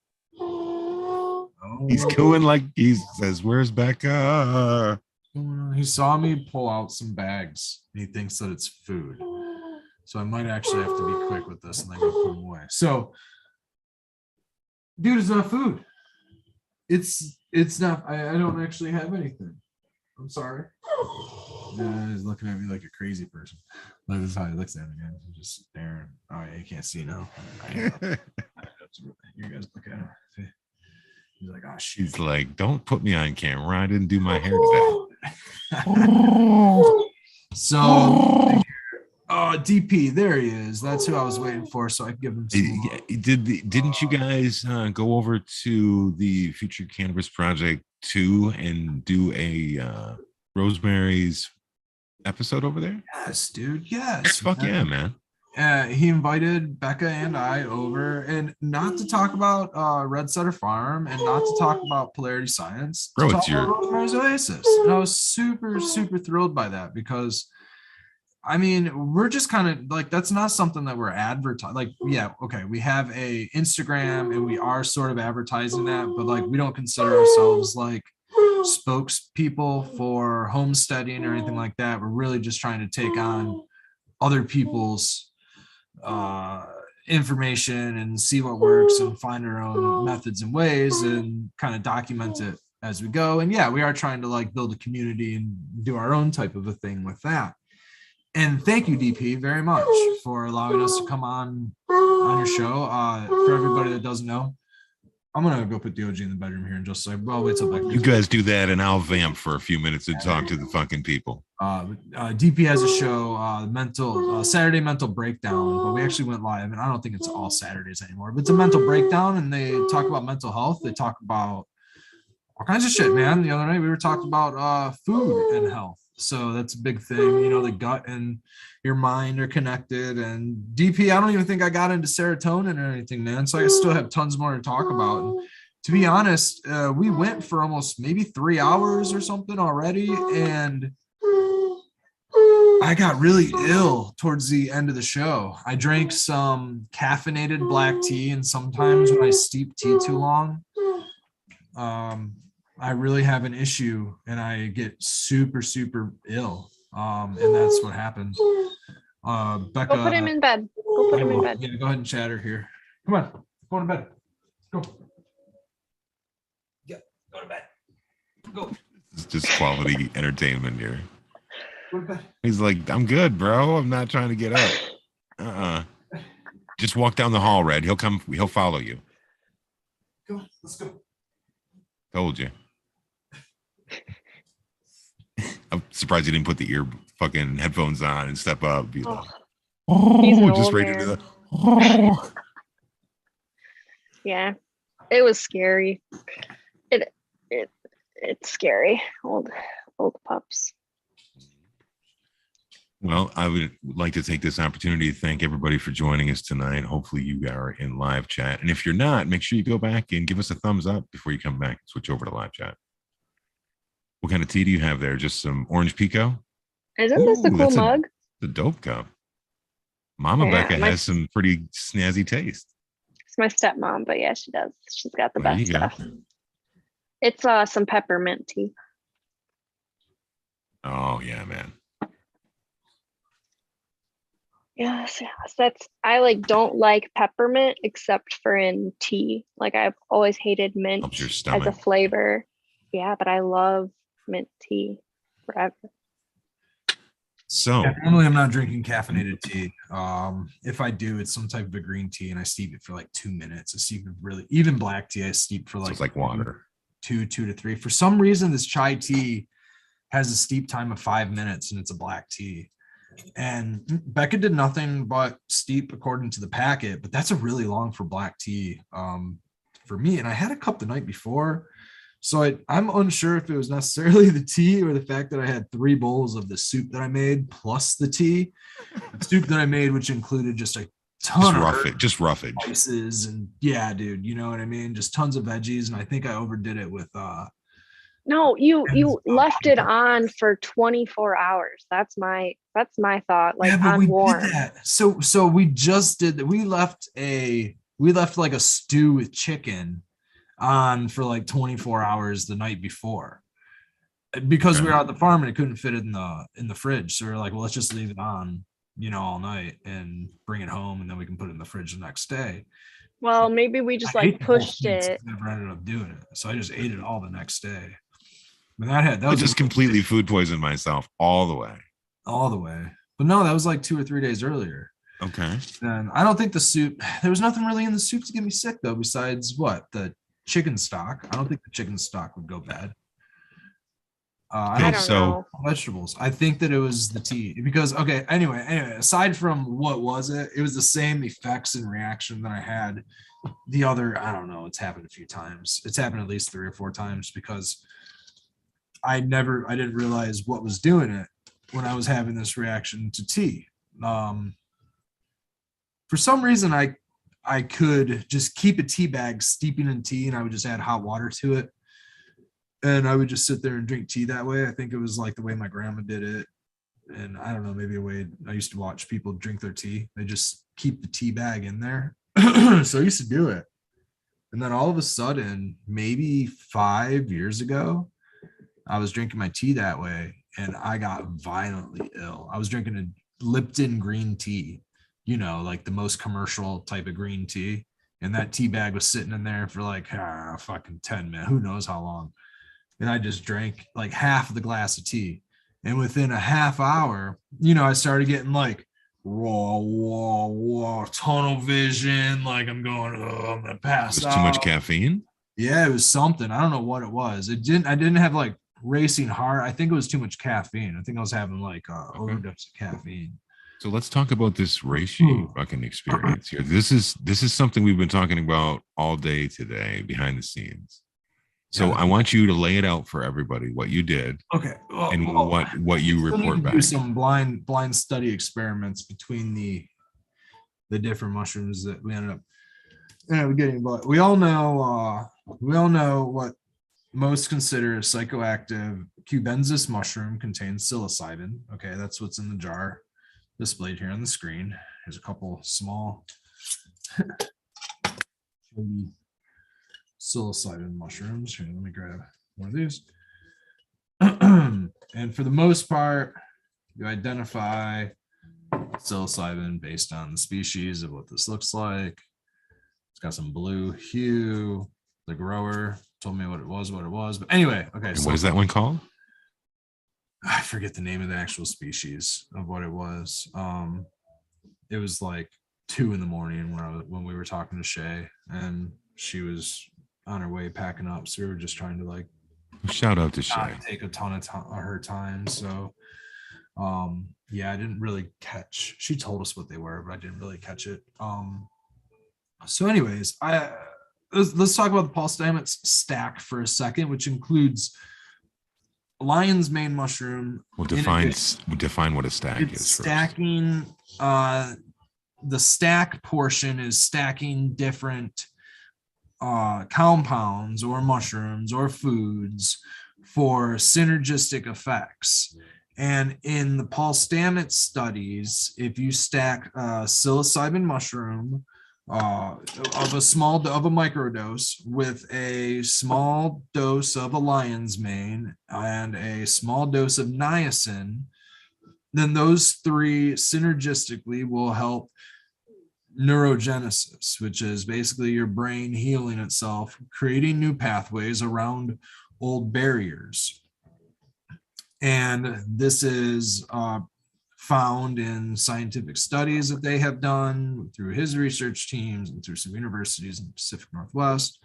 He's cooing like he says, "Where's Becca?" He saw me pull out some bags, and he thinks that it's food. So I might actually have to be quick with this and then go put them away. So, dude, it's not food. It's not. I don't actually have anything. I'm sorry. He's looking at me like a crazy person. Like, this is how he looks at me again. He's just staring. Oh yeah, you can't see now. You guys look at him. He's like, oh shit. He's like, don't put me on camera. I didn't do my hair today. So DP, there he is. That's who I was waiting for, so I could give him some. Didn't you guys go over to the Future Cannabis Project 2 and do a Rosemary's episode over there? Yes, dude. Yes. Fuck yeah, man. He invited Becca and I over, and not to talk about Red Setter Farm and not to talk about Polarity Science. Bro, it's your Rosemary's Oasis. And I was super, super thrilled by that because, I mean, we're just kind of like, that's not something that we're advertising. Like, yeah, okay, we have a Instagram and we are sort of advertising that, but like, we don't consider ourselves like spokespeople for homesteading or anything like that. We're really just trying to take on other people's information and see what works and find our own methods and ways and kind of document it as we go. And yeah, we are trying to like build a community and do our own type of a thing with that. And thank you, DP, very much for allowing us to come on your show. For everybody that doesn't know, I'm gonna go put DOG in the bedroom here and just say, well, wait till back. You guys do that, and I'll vamp for a few minutes and talk to the fucking people. DP has a show, Saturday Mental Breakdown, but we actually went live, and I don't think it's all Saturdays anymore. But it's a mental breakdown, and they talk about mental health. They talk about all kinds of shit, man. The other night we were talking about food and health. So that's a big thing. You know, the gut and your mind are connected. And DP, I don't even think I got into serotonin or anything, man. So I still have tons more to talk about. And to be honest, we went for almost maybe 3 hours or something already. And I got really ill towards the end of the show. I drank some caffeinated black tea. And sometimes when I steep tea too long, I really have an issue and I get super, super ill. And that's what happened. Becca, Go put him in bed. Go put him in bed. Yeah, go ahead and chatter here. Come on, go to bed. Go. Yeah, go to bed. Go. It's just quality entertainment here. Go to bed. He's like, I'm good, bro. I'm not trying to get up. Just walk down the hall, Red. He'll follow you. Go, let's go. Told you. I'm surprised you didn't put the fucking headphones on and step up. Be like, just right into the. Oh. Yeah, it was scary. It's scary. Old pups. Well, I would like to take this opportunity to thank everybody for joining us tonight. Hopefully you are in live chat. And if you're not, make sure you go back and give us a thumbs up before you come back and switch over to live chat. What kind of tea do you have there? Just some orange pico? Isn't this a cool mug? The dope cup. Mama Becca has some pretty snazzy taste. It's my stepmom, but yeah, she does. She's got the best stuff. It's some peppermint tea. Oh yeah, man. Yes. I don't like peppermint except for in tea. Like I've always hated mint as a flavor. Yeah, but I love mint tea forever. So normally I'm not drinking caffeinated tea. If I do, it's some type of a green tea and I steep it for like 2 minutes. I steep it even black tea I steep for like, so it's like water. 2 to 3. For some reason, this chai tea has a steep time of 5 minutes and it's a black tea. And Becca did nothing but steep according to the packet, but that's a really long for black tea for me. And I had a cup the night before, so I'm unsure if it was necessarily the tea or the fact that I had 3 bowls of the soup that I made plus the tea. The soup that I made, which included just a ton of roughage spices and yeah, dude, you know what I mean? Just tons of veggies, and I think I overdid it with No, you left it on for 24 hours. That's my thought. Like yeah, on warm. Did that. So we just did that. We left like a stew with chicken on for like 24 hours the night before because we were at the farm and it couldn't fit in the fridge. So we were like, well, let's just leave it on, all night and bring it home, and then we can put it in the fridge the next day. Well, maybe we just pushed it. Never ended up doing it, so I just ate it all the next day. That was just completely food poisoned myself all the way. But no, that was like 2 or 3 days earlier. Okay. And I don't think the soup, there was nothing really in the soup to get me sick though, besides the chicken stock. I don't think the chicken stock would go bad. I don't know. Vegetables. I think that it was the tea because anyway, aside from what was it was the same effects and reaction that I had the other, I don't know, it's happened a few times. It's happened at least 3 or 4 times because I didn't realize what was doing it when I was having this reaction to tea. For some reason, I could just keep a tea bag steeping in tea and I would just add hot water to it. And I would just sit there and drink tea that way. I think it was like the way my grandma did it. And I don't know, maybe a way I used to watch people drink their tea. They just keep the tea bag in there. So I used to do it. And then all of a sudden, maybe 5 years ago, I was drinking my tea that way and I got violently ill. I was drinking a Lipton green tea, like the most commercial type of green tea. And that tea bag was sitting in there for like fucking 10 minutes. Who knows how long. And I just drank like half of the glass of tea. And within a half hour, I started getting like raw, tunnel vision. Like I'm going, I'm gonna pass out. Too much caffeine? Yeah, it was something. I don't know what it was. I didn't have like racing heart. I think it was too much caffeine. I think I was having like overdose of caffeine. So let's talk about this Rishi fucking experience here. This is something we've been talking about all day today behind the scenes. So I want you to lay it out for everybody what you did. Okay. And what you report back. Do some blind study experiments between the different mushrooms that we ended up getting. But we all know what most consider a psychoactive cubensis mushroom contains psilocybin. Okay, that's what's in the jar displayed here on the screen. There's a couple small psilocybin mushrooms. Here, let me grab one of these. And for the most part, You identify psilocybin based on the species of what this looks like. It's got some blue hue. The grower told me what it was. But anyway, okay. And so what is that one called? I forget the name of the actual species of what it was. It was like 2 a.m. when we were talking to Shay, and she was on her way packing up. So we were just trying to like shout out to Shay. Take a ton of her time. So yeah, I didn't really catch. She told us what they were, but I didn't really catch it. So anyways, let's talk about the Paul Stamets stack for a second, which includes lion's mane mushroom. We'll define what a stack is. Stacking. The stack portion is stacking different compounds or mushrooms or foods for synergistic effects. And in the Paul Stamets studies, if you stack psilocybin mushroom of a microdose with a small dose of a lion's mane and a small dose of niacin, then those 3 synergistically will help neurogenesis, which is basically your brain healing itself, creating new pathways around old barriers. And this is found in scientific studies that they have done through his research teams and through some universities in the Pacific Northwest.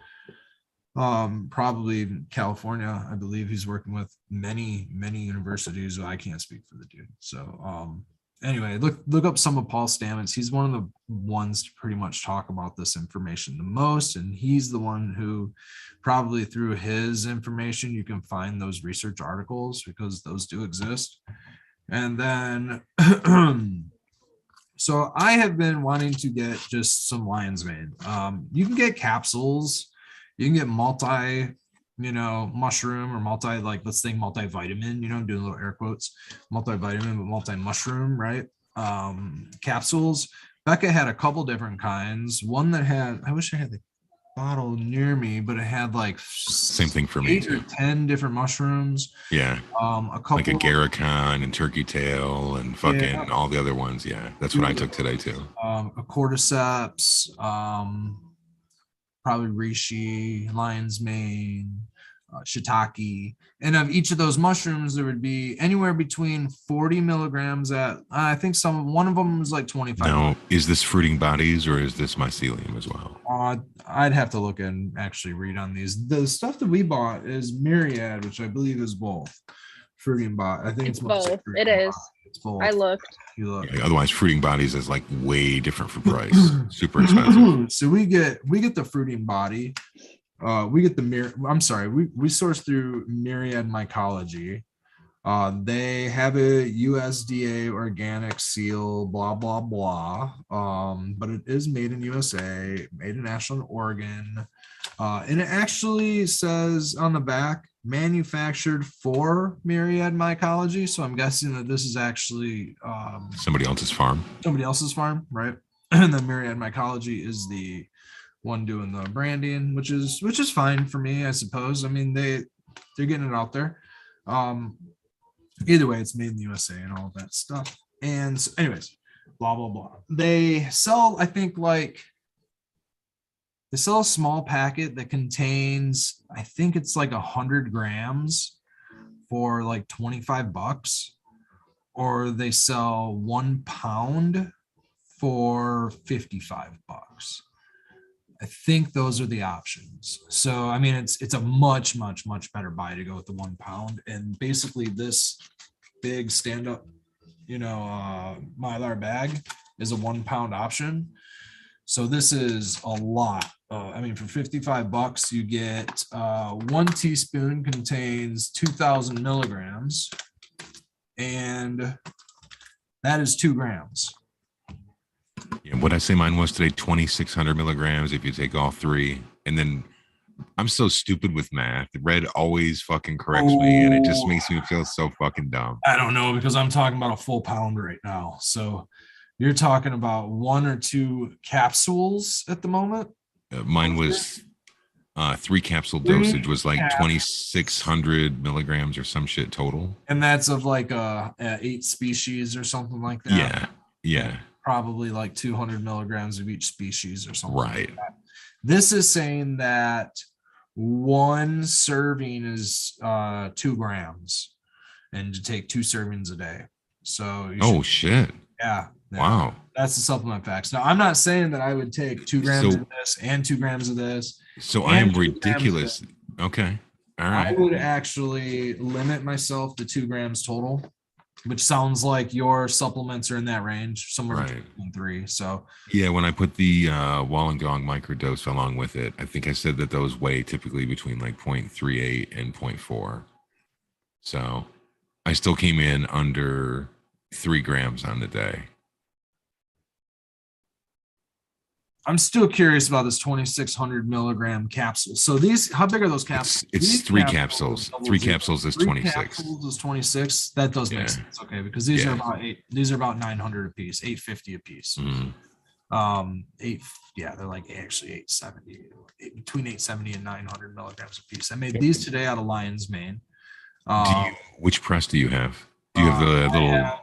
Probably in California, I believe he's working with many universities. I can't speak for the dude. So anyway, look up some of Paul Stamets. He's one of the ones to pretty much talk about this information the most, and he's the one who probably through his information you can find those research articles, because those do exist. And then so I have been wanting to get just some lion's mane. You can get capsules. You can get multi, mushroom or multivitamin, I'm doing little air quotes, multivitamin, but multi-mushroom, right? Capsules. Becca had a couple different kinds. One that had, I wish I had the bottle near me, but it had like same thing for me 8 or 10 different mushrooms. Yeah. A couple like agarikon and turkey tail and fucking all the other ones. Yeah. That's what I took today too. A cordyceps, probably reishi, lion's mane, shiitake. And of each of those mushrooms, there would be anywhere between 40 milligrams at, I think one of them was like 25. Now, is this fruiting bodies or is this mycelium as well? I'd have to look and actually read on these. The stuff that we bought is Myriad, which I believe is both fruiting body. I think it's both. It is. It's both. I looked. Yeah, otherwise, fruiting bodies is like way different for price. Super expensive. So we get the fruiting body. We get we source through Myriad Mycology. They have a USDA organic seal, blah blah blah. But it is made in USA, made in Ashland, Oregon. And it actually says on the back, manufactured for Myriad Mycology. So I'm guessing that this is actually somebody else's farm, right? And then Myriad Mycology is the one doing the branding, which is fine for me, I suppose. I mean, they're getting it out there. Either way, it's made in the USA and all of that stuff. And so anyways, blah blah blah. They sell, I think, they sell a small packet that contains, I think it's like 100 grams for like $25, or they sell 1 pound for $55. I think those are the options. So, I mean, it's a much better buy to go with the 1 pound. And basically this big stand-up, Mylar bag is a 1 pound option. So this is a lot. I mean, for $55, you get 1 teaspoon contains 2,000 milligrams, and that is 2 grams. Yeah, what I say mine was today, 2,600 milligrams if you take all 3. And then I'm so stupid with math. Red always fucking corrects me, and it just makes me feel so fucking dumb. I don't know, because I'm talking about a full pound right now. So you're talking about 1 or 2 capsules at the moment? Mine was 3 capsule Three dosage was like cap- 2,600 milligrams or some shit total. And that's of like 8 species or something like that. Yeah. Yeah. And probably like 200 milligrams of each species or something. Right. Like that. This is saying that one serving is 2 grams and to take 2 servings a day. So Shit. Yeah. Wow. That's the supplement facts. Now, I'm not saying that I would take 2 grams of this and 2 grams of this. So I am ridiculous. Okay. All right. I would actually limit myself to 2 grams total, which sounds like your supplements are in that range, somewhere between 3. So yeah, when I put the Wollongong microdose along with it, I think I said that those weigh typically between like 0.38 and 0.4. So I still came in under 3 grams on the day. I'm still curious about this 2,600 milligram capsule. So these, how big are those capsules? It's 3 capsules. 3 capsules is 26. 3 capsules is 26. That does make sense. Okay, because these are about 8. These are about 900 a piece, 850 a piece. They're like actually 870, between 870 and 900 milligrams a piece. I made these today out of lion's mane. Which press do you have? Do you have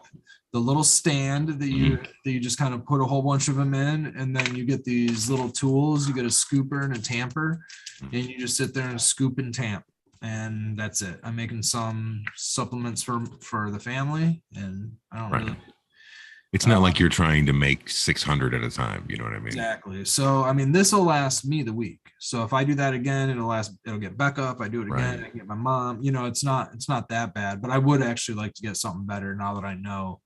the little stand that you just kind of put a whole bunch of them in, and then you get these little tools. You get a scooper and a tamper, and you just sit there and scoop and tamp, and that's it. I'm making some supplements for the family, and I don't really. It's not like you're trying to make 600 at a time. You know what I mean? Exactly. So, I mean, this will last me the week. So if I do that again, it'll get Becca. If I do it again, I can get my mom. It's not that bad, but I would actually like to get something better now that I know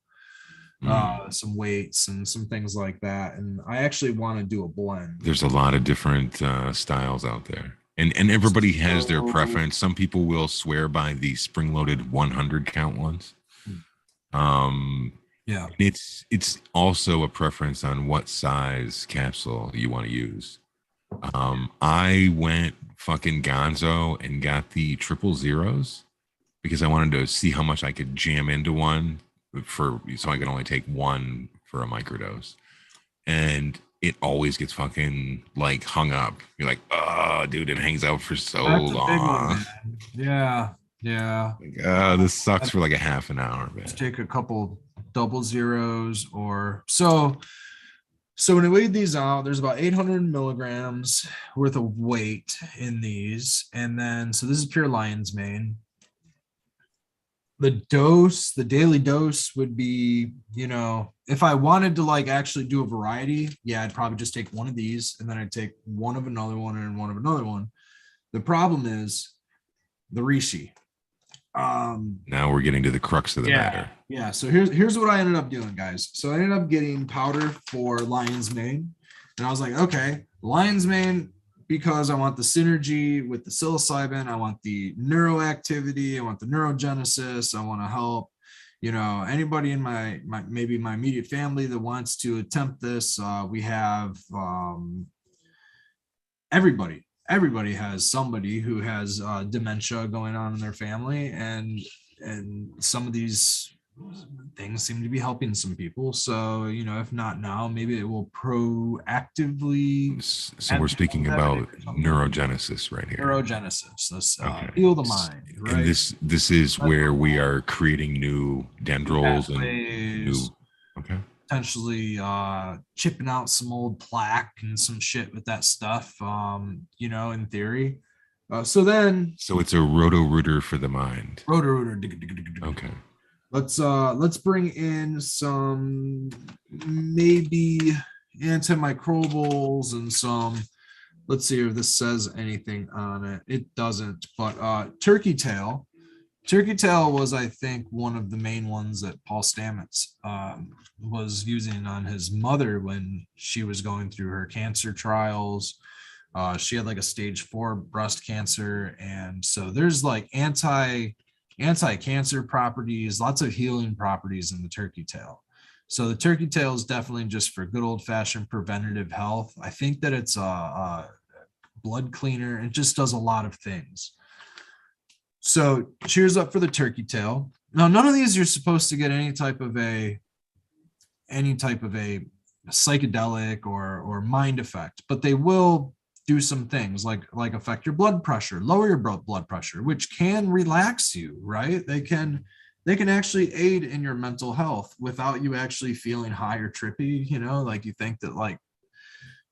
some weights and some things like that. And I actually want to do a blend. There's a lot of different styles out there. And everybody has their preference. Some people will swear by the spring-loaded 100 count ones. Yeah. It's also a preference on what size capsule you want to use. I went fucking gonzo and got the 000s because I wanted to see how much I could jam into one so I could only take one for a microdose. And it always gets fucking like hung up. You're like, oh, dude, it hangs out for so long. Yeah. Like, this sucks for like a half an hour, man. Let's take a couple 000s or so. So when I weighed these out, there's about 800 milligrams worth of weight in these. And then, so this is pure lion's mane. The daily dose would be, if I wanted to like actually do a variety, I'd probably just take one of these and then I'd take one of another one and one of another one. The problem is the Rishi. Now we're getting to the crux of the matter. Yeah. So here's what I ended up doing, guys. So I ended up getting powder for lion's mane. And I was like, okay, lion's mane, because I want the synergy with the psilocybin. I want the neuroactivity. I want the neurogenesis. I want to help, anybody in my maybe my immediate family that wants to attempt this. We have everybody has somebody who has dementia going on in their family, and some of these things seem to be helping some people. So, if not now, maybe it will proactively. So we're speaking about neurogenesis right here. Neurogenesis. Let's heal the mind. Right? And this is where we are creating new dendrils and new. Okay. Potentially chipping out some old plaque and some shit with that stuff, in theory. So it's a roto-rooter for the mind. Roto-rooter. Okay. Let's bring in some maybe antimicrobials and some. Let's see if this says anything on it. It doesn't, but turkey tail. Turkey tail was, I think, one of the main ones that Paul Stamets was using on his mother when she was going through her cancer trials. She had like a stage 4 breast cancer. And so there's like anti-cancer properties, lots of healing properties in the turkey tail. So the turkey tail is definitely just for good old-fashioned preventative health. I think that it's a blood cleaner. It just does a lot of things. So cheers up for the turkey tail. Now, none of these you're supposed to get any type of a psychedelic or mind effect, but they will do some things like affect your blood pressure, lower your blood pressure, which can relax you, right? They can actually aid in your mental health without you actually feeling high or trippy, you know, like you think that like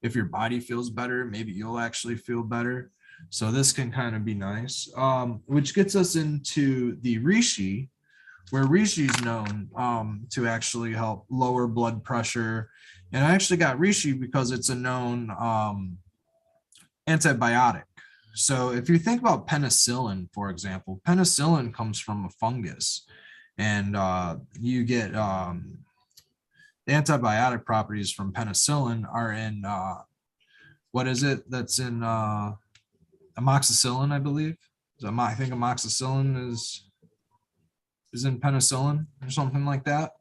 if your body feels better, maybe you'll actually feel better. So this can kind of be nice, which gets us into the Rishi, where Rishi is known to actually help lower blood pressure. And I actually got Rishi because it's a known antibiotic. So if you think about penicillin, for example, penicillin comes from a fungus, and you get the antibiotic properties from penicillin are in what is it that's in amoxicillin, I believe. So I think amoxicillin is in penicillin or something like that,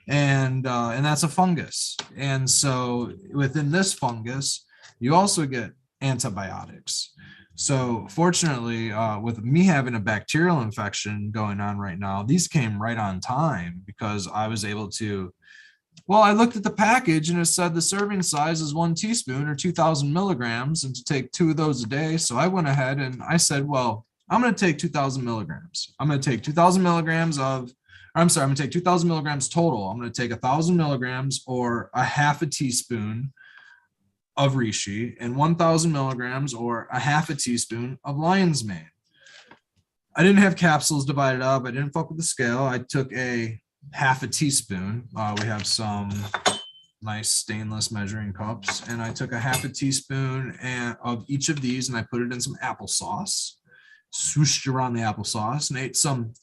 and that's a fungus. And so within this fungus, you also get antibiotics. So fortunately, with me having a bacterial infection going on right now, these came right on time because I was able to, well, I looked at the package and it said the serving size is 1 teaspoon or 2,000 milligrams and to take 2 of those a day. So I went ahead and I said, well, I'm going to take 2,000 milligrams. I'm going to take 2,000 milligrams of, I'm going to take 2,000 milligrams total. I'm going to take 1,000 milligrams or a half a teaspoon of Rishi and 1,000 milligrams or a half a teaspoon of lion's mane. I didn't have capsules divided up. I didn't fuck with the scale. I took a half a teaspoon. We have some nice stainless measuring cups, and I took a half a teaspoon of each of these and I put it in some applesauce, swooshed around the applesauce, and ate some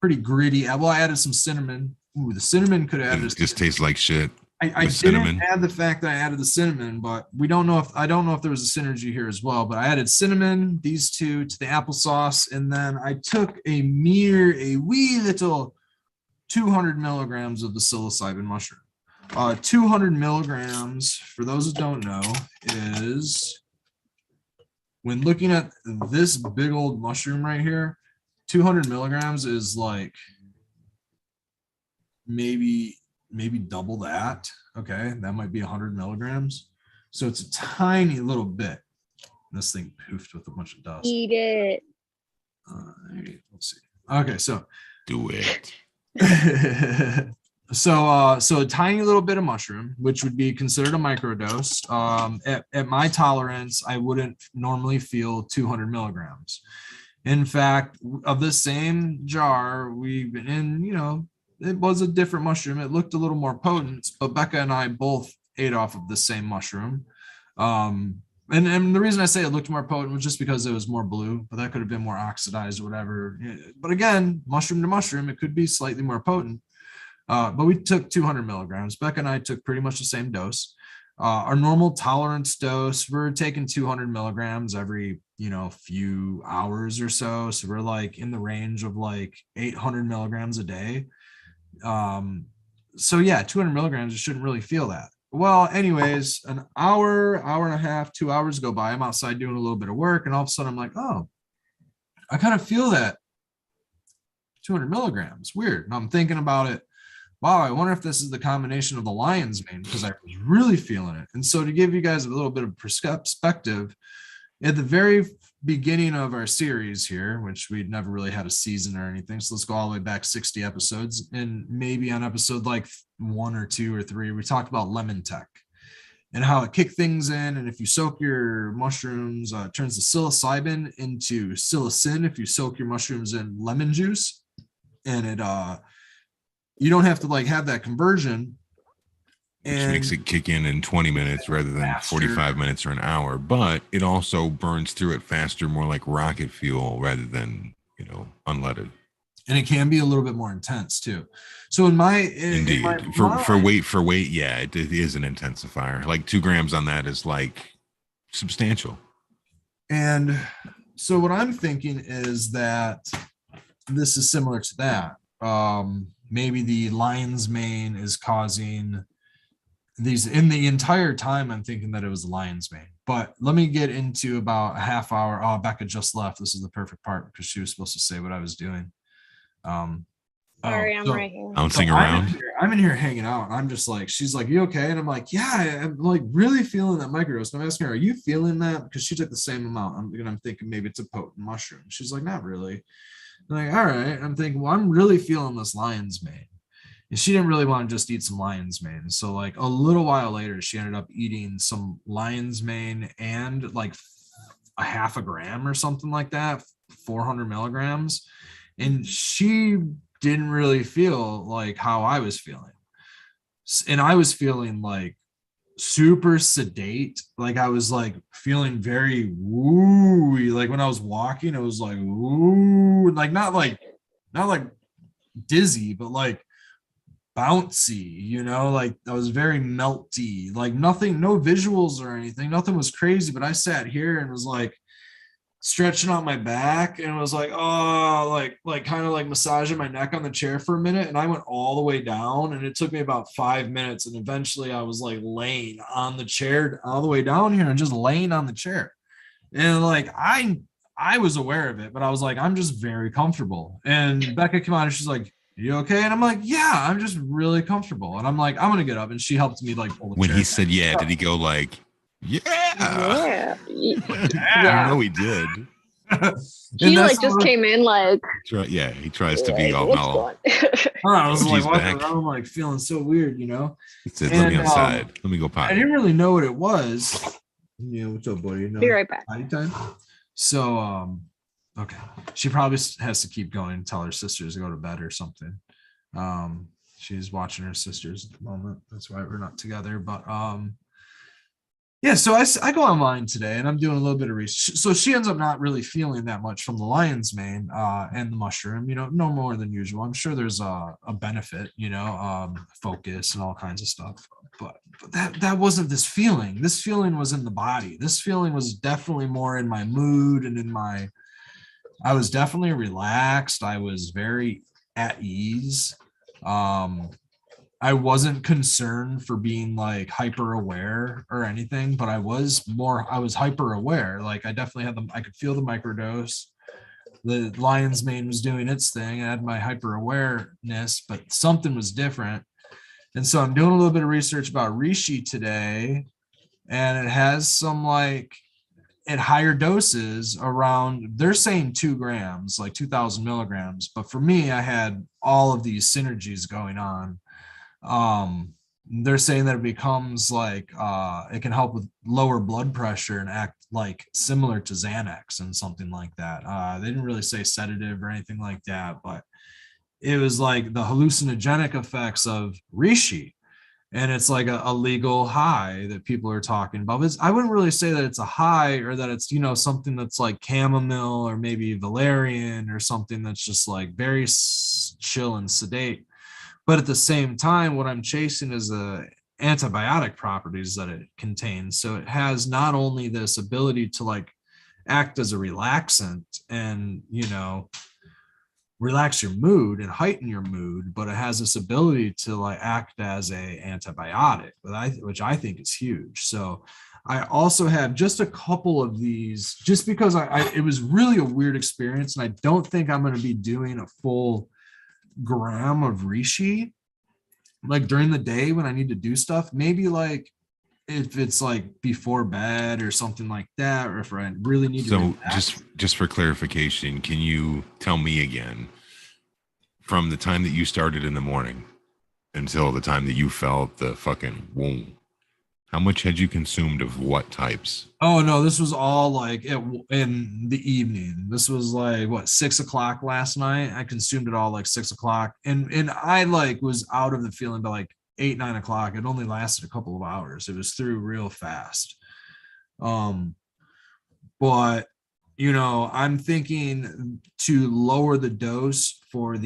pretty gritty. Well, I added some cinnamon. Ooh, the cinnamon could have It just tastes like shit. I didn't add the fact that I added the cinnamon, but I don't know if there was a synergy here as well. But I added cinnamon, these two, to the applesauce, and then I took a wee little 200 milligrams of the psilocybin mushroom. 200 milligrams, for those that don't know, is, when looking at this big old mushroom right here, 200 milligrams is like maybe double that. Okay, that might be 100 milligrams. So it's a tiny little bit. This thing poofed with a bunch of dust. Eat it. Let's see. Okay, so do it. So a tiny little bit of mushroom, which would be considered a microdose. At my tolerance, I wouldn't normally feel 200 milligrams. In fact, of the same jar, we've been in, you know, it was a different mushroom. It looked a little more potent, but Becca and I both ate off of the same mushroom. And the reason I say it looked more potent was just because it was more blue, but that could have been more oxidized or whatever. But again, mushroom to mushroom, it could be slightly more potent. But we took 200 milligrams. Becca and I took pretty much the same dose. Our normal tolerance dose, we're taking 200 milligrams every, you know, few hours or so. So we're like in the range of like 800 milligrams a day. So yeah, 200 milligrams, you shouldn't really feel that. Well, anyways, an hour and a half, 2 hours go by. I'm outside doing a little bit of work, and all of a sudden I'm like, oh, I kind of feel that 200 milligrams. Weird. And I'm thinking about it. Wow, I wonder if this is the combination of the lion's mane, because I was really feeling it. And so to give you guys a little bit of perspective, at the very beginning of our series here, which we'd never really had a season or anything, so let's go all the way back 60 episodes, and maybe on episode like 1 or 2 or 3, we talked about lemon tech and how it kicked things in. And if you soak your mushrooms, it turns the psilocybin into psilocin if you soak your mushrooms in lemon juice. And it you don't have to like have that conversion. Which makes it kick in 20 minutes rather than faster. 45 minutes or an hour, but it also burns through it faster, more like rocket fuel rather than, you know, unleaded. And it can be a little bit more intense too. So indeed, for weight, yeah, it is an intensifier. Like 2 grams on that is like substantial. And so what I'm thinking is that this is similar to that. Maybe the lion's mane is causing these. In the entire time, I'm thinking that it was the lion's mane. But let me get into about a half hour. Oh, Becca just left. This is the perfect part because she was supposed to say what I was doing. Sorry, I'm right here. Bouncing around. I'm in here hanging out. And I'm just like, she's like, you okay? And I'm like, yeah, I'm like really feeling that microdose. And I'm asking her, are you feeling that? Because she took the same amount. I'm thinking maybe it's a potent mushroom. She's like, not really. I'm like, all right. I'm thinking, well, I'm really feeling this lion's mane. And she didn't really want to just eat some lion's mane. So like a little while later, she ended up eating some lion's mane and like a half a gram or something like that, 400 milligrams. And she didn't really feel like how I was feeling. And I was feeling like super sedate. Like I was like feeling very wooey. Like when I was walking, it was like woo, like not like dizzy, but like bouncy, you know, like I was very melty, like nothing, no visuals or anything, nothing was crazy. But I sat here and was like stretching out my back and was like, oh, like kind of like massaging my neck on the chair for a minute. And I went all the way down and it took me about 5 minutes. And eventually I was like laying on the chair all the way down here and just laying on the chair. And like, I was aware of it, but I was like, I'm just very comfortable. And Becca came on and she's like, you okay? And I'm like, yeah, I'm just really comfortable. And I'm like, I'm going to get up. And she helped me like pull the When chair he back. said, yeah, did he go like, yeah? Yeah. I know he did. He like just came in like, Yeah, he tries to be all what's mellow. going I was like She's walking back. around like feeling so weird, you know? He said, let me outside. Let me go I potty. didn't really know what it was. Yeah, what's up, buddy? No, Be right back. potty time. So, okay. She probably has to keep going and tell her sisters to go to bed or something. She's watching her sisters at the moment. That's why we're not together. But yeah, so I go online today and I'm doing a little bit of research. So she ends up not really feeling that much from the lion's mane and the mushroom, you know, no more than usual. I'm sure there's a benefit, you know, focus and all kinds of stuff. But that wasn't this feeling. This feeling was in the body. This feeling was definitely more in my mood and I was definitely relaxed. I was very at ease. I wasn't concerned for being like hyper aware or anything, but I was hyper aware. Like I definitely had I could feel the microdose. The lion's mane was doing its thing. I had my hyper awareness, but something was different. And so I'm doing a little bit of research about Rishi today, and it has some like at higher doses around, they're saying 2 grams, like 2000 milligrams. But for me, I had all of these synergies going on. They're saying that it becomes like it can help with lower blood pressure and act like similar to Xanax and something like that. They didn't really say sedative or anything like that, but it was like the hallucinogenic effects of Rishi. And it's like a legal high that people are talking about. I wouldn't really say that it's a high or that it's, you know, something that's like chamomile or maybe valerian or something that's just like very chill and sedate. But at the same time, what I'm chasing is the antibiotic properties that it contains. So it has not only this ability to like act as a relaxant and, you know, relax your mood and heighten your mood, but it has this ability to like act as a antibiotic, which I think is huge. So I also have just a couple of these just because it was really a weird experience. And I don't think I'm going to be doing a full gram of Rishi like during the day when I need to do stuff. Maybe like if it's like before bed or something like that, or if I really need to. So just for clarification, can you tell me again, from the time that you started in the morning until the time that you felt the fucking wound, how much had you consumed of what types? Oh no, this was all like in the evening. This was like what, 6 o'clock last night. I consumed it all like 6 o'clock, and I like was out of the feeling by like 8, 9 o'clock. It only lasted a couple of hours. It was through real fast. But you know, I'm thinking to lower the dose for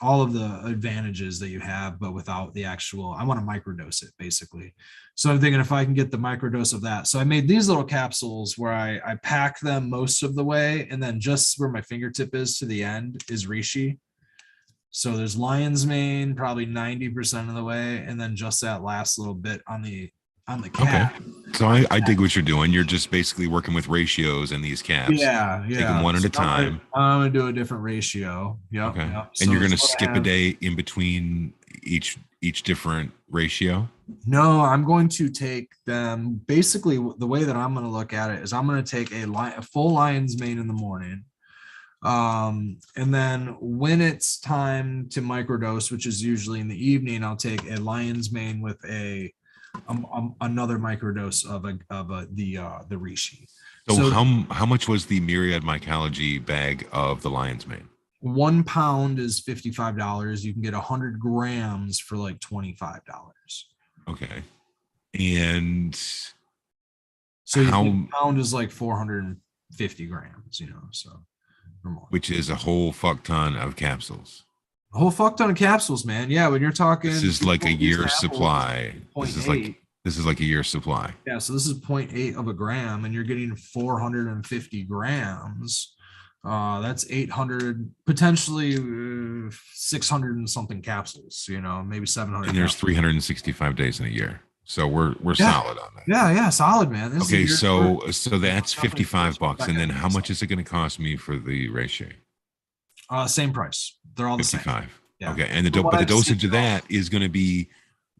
all of the advantages that you have, but without the actual, I want to microdose it basically. So I'm thinking if I can get the microdose of that. So I made these little capsules where I pack them most of the way. And then just where my fingertip is to the end is Rishi. So there's lion's mane, probably 90% of the way. And then just that last little bit on the on the cap. Okay. So I dig what you're doing. You're just basically working with ratios in these caps. Yeah. Take them one at a time. I'm gonna do a different ratio. Yep. Okay. Yep. And you're gonna skip a day in between each different ratio. No, I'm going to take them. Basically, the way that I'm going to look at it is I'm going to take a full lion's mane in the morning. And then when it's time to microdose, which is usually in the evening, I'll take a lion's mane with another microdose of the Rishi. So how much was the Myriad Mycology bag of the lion's mane? 1 pound is $55. You can get 100 grams for like $25. Okay. And so a pound is like 450 grams, so which is a whole fuck ton of capsules. A whole fuck ton of capsules, man. Yeah, when you're talking, this is like a year's supply. This is like a year's supply. Yeah, so this is 0.8 of a gram, and you're getting 450 grams. That's 800, potentially 600 and something capsules, maybe 700. And there's 365 days in a year. So we're solid on that. Yeah, solid, man. Okay, so that's $55. And then how much is it going to cost me for the ratio? Same price. They're all the same. 55. Yeah. Okay, and the dosage of that is going to be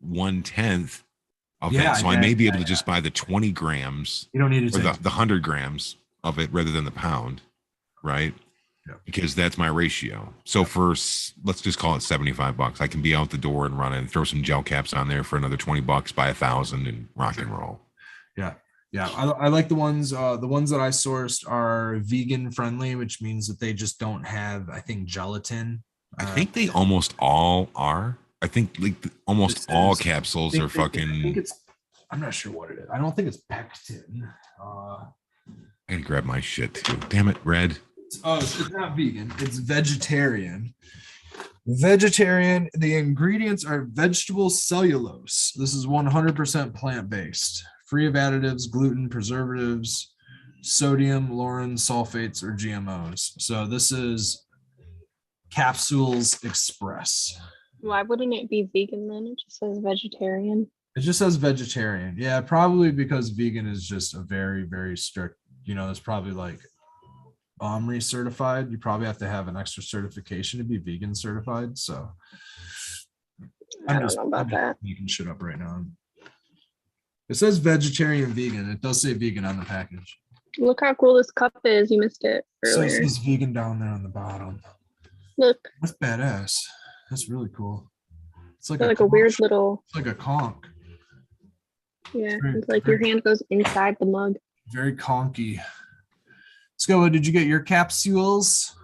1/10 of that. So I may be able to just buy the 20 grams. You don't need to the 100 grams of it rather than the pound. Right? Yeah. Because that's my ratio. So let's just call it $75. I can be out the door and run and throw some gel caps on there for another $20, buy 1,000 and rock and roll. Yeah. I like the ones that I sourced are vegan friendly, which means that they just don't have, I think, gelatin. I think they almost all are. I think almost all capsules are fucking. I'm not sure what it is. I don't think it's pectin. I gotta grab my shit too. Damn it, Red. It's not vegan. It's vegetarian. The ingredients are vegetable cellulose. This is 100% plant-based, free of additives, gluten, preservatives, sodium, lauren, sulfates, or GMOs. So this is Capsules Express. Why wouldn't it be vegan then? It just says vegetarian. It just says vegetarian. Yeah, probably because vegan is just a very, very strict, it's probably like Omri certified. You probably have to have an extra certification to be vegan certified. So I don't know about that. Making shit up right now. It says vegetarian vegan. It does say vegan on the package. Look how cool this cup is. You missed it earlier. So it says vegan down there on the bottom. Look. That's badass. That's really cool. It's like a weird little. It's like a conch. Yeah, it's like your hand goes inside the mug. Very conky. Skilbo, did you get your capsules?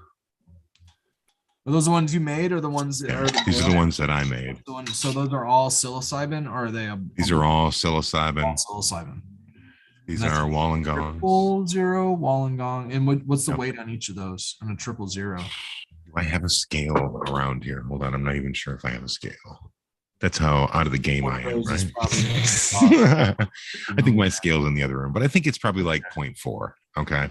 Are those the ones you made, or the ones that are? These are the ones that I made. So those are all psilocybin, or are they? These are all psilocybin. All psilocybin. These are Wollongongs. 0.0 Wollongong. And what's the weight on each of those? On a 0.0. Do I have a scale around here? Hold on, I'm not even sure if I have a scale. That's how out of the game I am, right? I think my scale's in the other room, but I think it's probably like 0.4. Okay.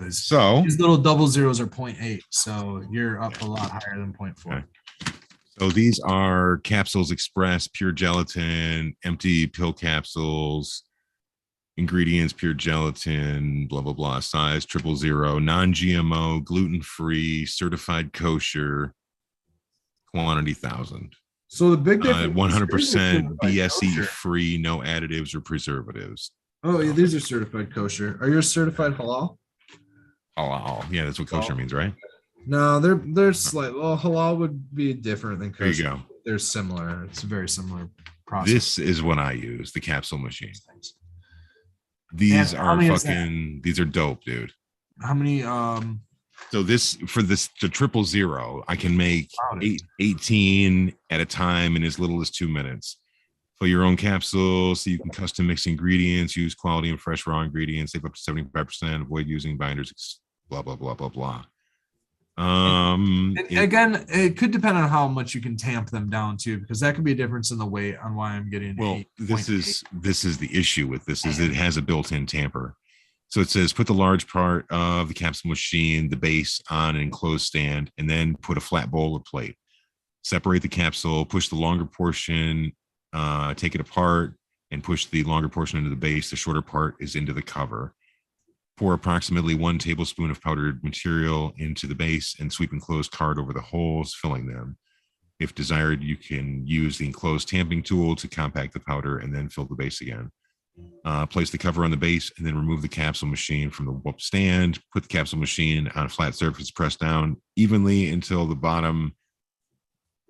These little double zeros are 0.8, so you're up a lot higher than 0.4. Okay. So these are Capsules Express, pure gelatin, empty pill capsules, ingredients, pure gelatin, blah, blah, blah, size 000, non-GMO, gluten-free, certified kosher, quantity 1,000. So the big difference 100% BSE free, no additives or preservatives. Oh, yeah, these are certified kosher. Are yours certified halal? Halal. Yeah, that's what kosher means, right? No, they're slightly. Well, halal would be different than kosher. There you go. They're similar. It's a very similar process. This is what I use, the capsule machine. These are fucking. These are dope, dude. How many? So the 000, I can make 18 at a time in as little as 2 minutes. Fill your own capsules so you can custom mix ingredients, use quality and fresh raw ingredients, save up to 75%, avoid using binders, blah, blah, blah, blah, blah. Again, it could depend on how much you can tamp them down too, because that could be a difference in the weight on why I'm getting. Well, this is the issue with this is it has a built-in tamper. So it says put the large part of the capsule machine, the base on an enclosed stand, and then put a flat bowl or plate. Separate the capsule, push the longer portion, take it apart, and push the longer portion into the base. The shorter part is into the cover. Pour approximately 1 tablespoon of powdered material into the base and sweep enclosed card over the holes, filling them. If desired, you can use the enclosed tamping tool to compact the powder and then fill the base again. Place the cover on the base and then remove the capsule machine from the whoop stand. Put the capsule machine on a flat surface, press down evenly until the bottom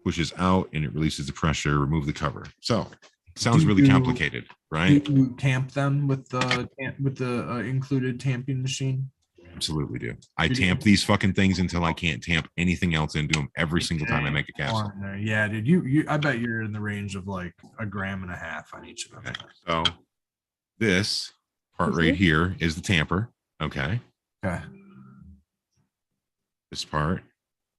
pushes out and it releases the pressure. Remove the cover. So it sounds really complicated, right? Do you tamp them with the included tamping machine? Absolutely do. I tamp these fucking things until I can't tamp anything else into them every single time I make a capsule. Yeah, dude. You I bet you're in the range of like 1.5 grams on each of them. Okay. So this part right here is the tamper. Okay. Okay. This part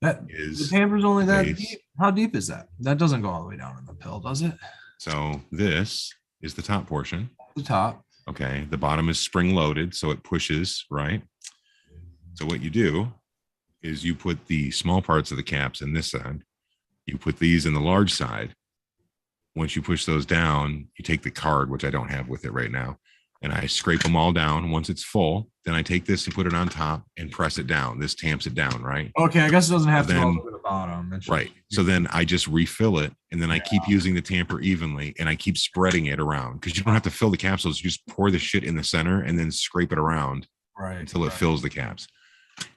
that is the tamper's only that deep. How deep is that? That doesn't go all the way down in the pill, does it? So this is the top portion. The top. Okay. The bottom is spring loaded, so it pushes, right? So what you do is you put the small parts of the caps in this side. You put these in the large side. Once you push those down, you take the card, which I don't have with it right now, and I scrape them all down. Once it's full, then I take this and put it on top and press it down. This tamps it down, right? Okay, I guess it doesn't have to go all the way to the bottom. Right. So then I just refill it, and then I keep using the tamper evenly, and I keep spreading it around because you don't have to fill the capsules. You just pour the shit in the center and then scrape it around until it fills the caps.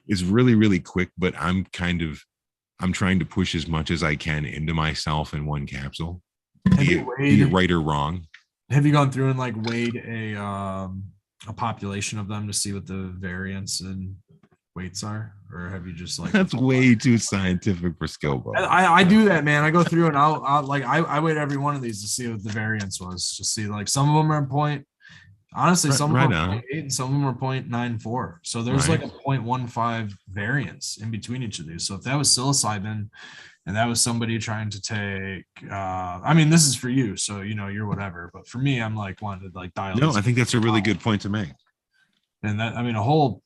It's really, really quick, but I'm trying to push as much as I can into myself in one capsule. Be it right or wrong. Have you gone through and like weighed a population of them to see what the variance and weights are, or have you just like? That's way too scientific for Skilbo. I do that, man. I go through and I'll like I weighed every one of these to see what the variance was. To see like some of them are point. Honestly, some of them are 0.8 and some of them are 0.94. So there's like a 0.15 variance in between each of these. So if that was psilocybin and that was somebody trying to take, I mean, this is for you, so you know you're whatever. But for me, I'm like wanting to like dial. No, I think that's a really good point to make. And that, I mean, a whole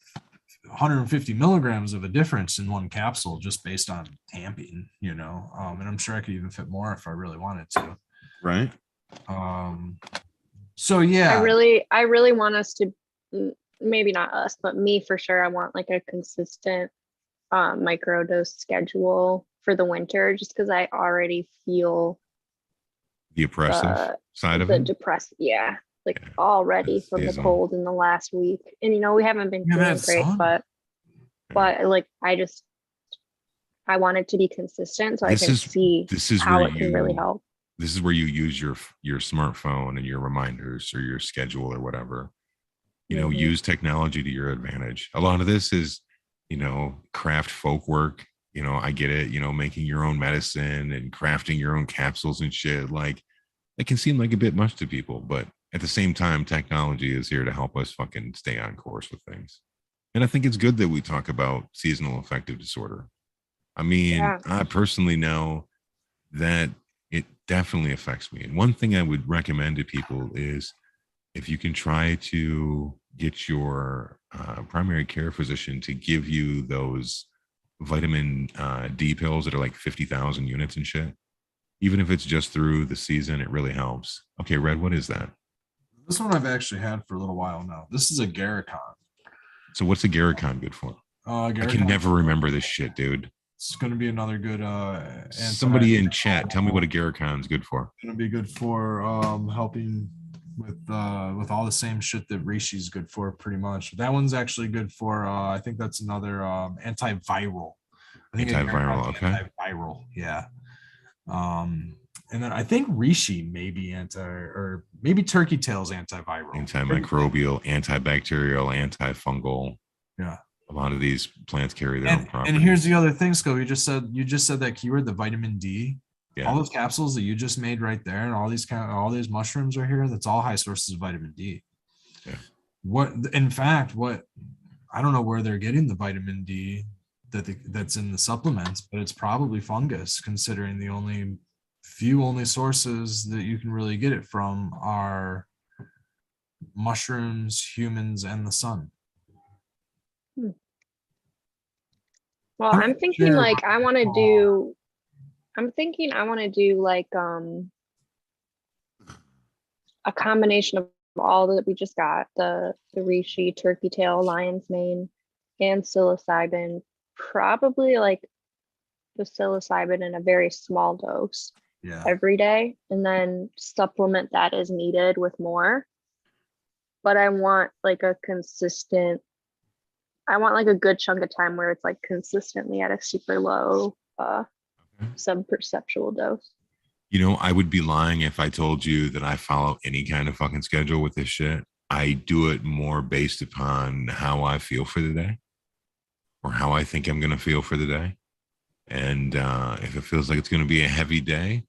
150 milligrams of a difference in one capsule just based on tamping, you know. And I'm sure I could even fit more if I really wanted to. Right. So yeah, I really want us to, maybe not us, but me for sure. I want like a consistent microdose schedule for the winter, just because I already feel the oppressive side of the it. Depressed, already from the cold in the last week, and you know we haven't been doing great, but like I want it to be consistent so I can see how it can really help. This is where you use your smartphone and your reminders or your schedule or whatever, you know, use technology to your advantage. A lot of this is, you know, craft folk work. You know, I get it, you know, making your own medicine and crafting your own capsules and shit. Like it can seem like a bit much to people, but at the same time, technology is here to help us fucking stay on course with things. And I think it's good that we talk about seasonal affective disorder. I mean, I personally know that it definitely affects me. And one thing I would recommend to people is if you can try to get your primary care physician to give you those vitamin D pills that are like 50,000 units and shit. Even if it's just through the season, it really helps. Okay, Red, what is that? This one I've actually had for a little while now. This is a Garicon. So what's a Garicon good for? I can never remember this shit, dude. It's going to be another good. Somebody in chat, tell me what a Garicon is good for. It's going to be good for helping with all the same shit that Rishi's good for, pretty much. That one's actually good for. I think that's another antiviral. Antiviral, okay. Antiviral, yeah. And then I think Rishi may be maybe turkey tail's antiviral, antimicrobial, antibacterial, antifungal. Yeah. A lot of these plants carry their own properties. And here's the other thing, Skilbo. You just said that keyword, the vitamin D. Yeah. All those capsules that you just made right there, and all these mushrooms are here. That's all high sources of vitamin D. Yeah. In fact, I don't know where they're getting the vitamin D that's in the supplements, but it's probably fungus, considering the only sources that you can really get it from are mushrooms, humans, and the sun. Well, I'm thinking like I want to do like a combination of all that we just got, the Rishi, turkey tail, lion's mane, and psilocybin, probably like the psilocybin in a very small dose every day, and then supplement that as needed with more. But I want like a good chunk of time where it's like consistently at a super low sub-perceptual dose. You know, I would be lying if I told you that I follow any kind of fucking schedule with this shit. I do it more based upon how I feel for the day or how I think I'm going to feel for the day. And if it feels like it's going to be a heavy day,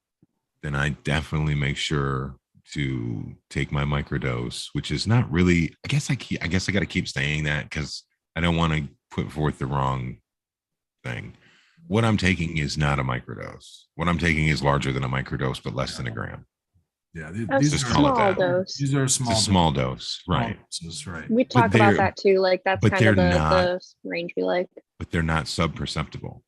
then I definitely make sure to take my microdose, which is not really, I guess I got to keep saying that because I don't want to put forth the wrong thing. What I'm taking is not a microdose. What I'm taking is larger than a microdose, but less than a gram. Yeah, these are small dose. These are small dose, right? Doses, right. We talk about that too. Like that's kind of the range we like. But they're not sub-perceptible.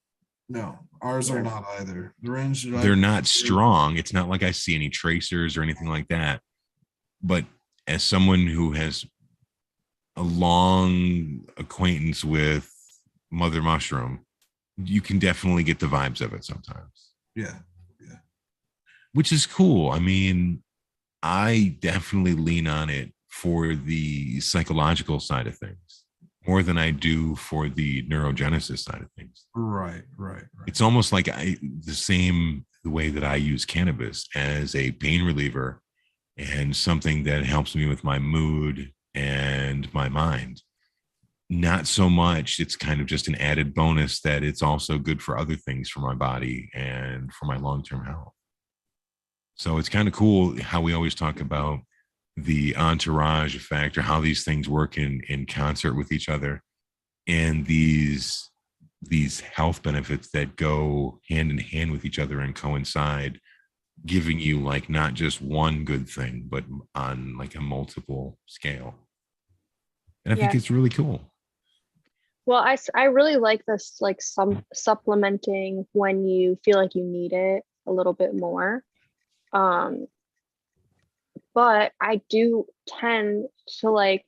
No, ours are not either. The range they're not strong. It's not like I see any tracers or anything like that. But as someone who has a long acquaintance with Mother Mushroom, you can definitely get the vibes of it sometimes. Yeah. Which is cool. I mean, I definitely lean on it for the psychological side of things more than I do for the neurogenesis side of things. Right. It's almost like the way that I use cannabis as a pain reliever and something that helps me with my mood and my mind. Not so much. It's kind of just an added bonus that it's also good for other things for my body and for my long-term health. So it's kind of cool how we always talk about the entourage effect or how these things work in concert with each other, and these health benefits that go hand in hand with each other and coincide, giving you like not just one good thing, but on like a multiple scale. And I think it's really cool. Well, I really like this, like some supplementing when you feel like you need it a little bit more. But I do tend to like,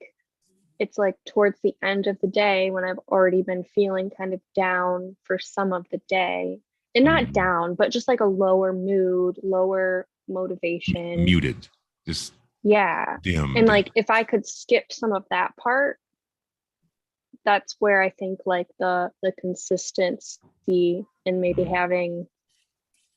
it's like towards the end of the day when I've already been feeling kind of down for some of the day, and not down, but just like a lower mood, lower motivation. Muted. Just dim. And like if I could skip some of that part, that's where I think like the consistency and maybe having,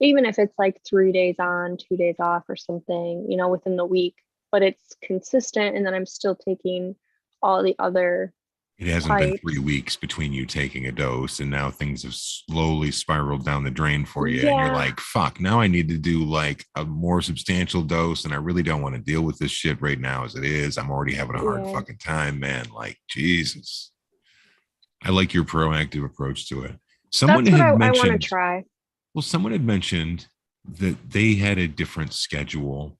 even if it's like 3 days on, 2 days off or something, you know, within the week, but it's consistent. And then I'm still taking all the other. It hasn't been 3 weeks between you taking a dose, and now things have slowly spiraled down the drain for you. And you're like, fuck, now I need to do like a more substantial dose. And I really don't want to deal with this shit right now as it is. I'm already having a hard fucking time, man. Like, Jesus. I like your proactive approach to it. Someone That's what had I mentioned, want to try. Well, someone had mentioned that they had a different schedule,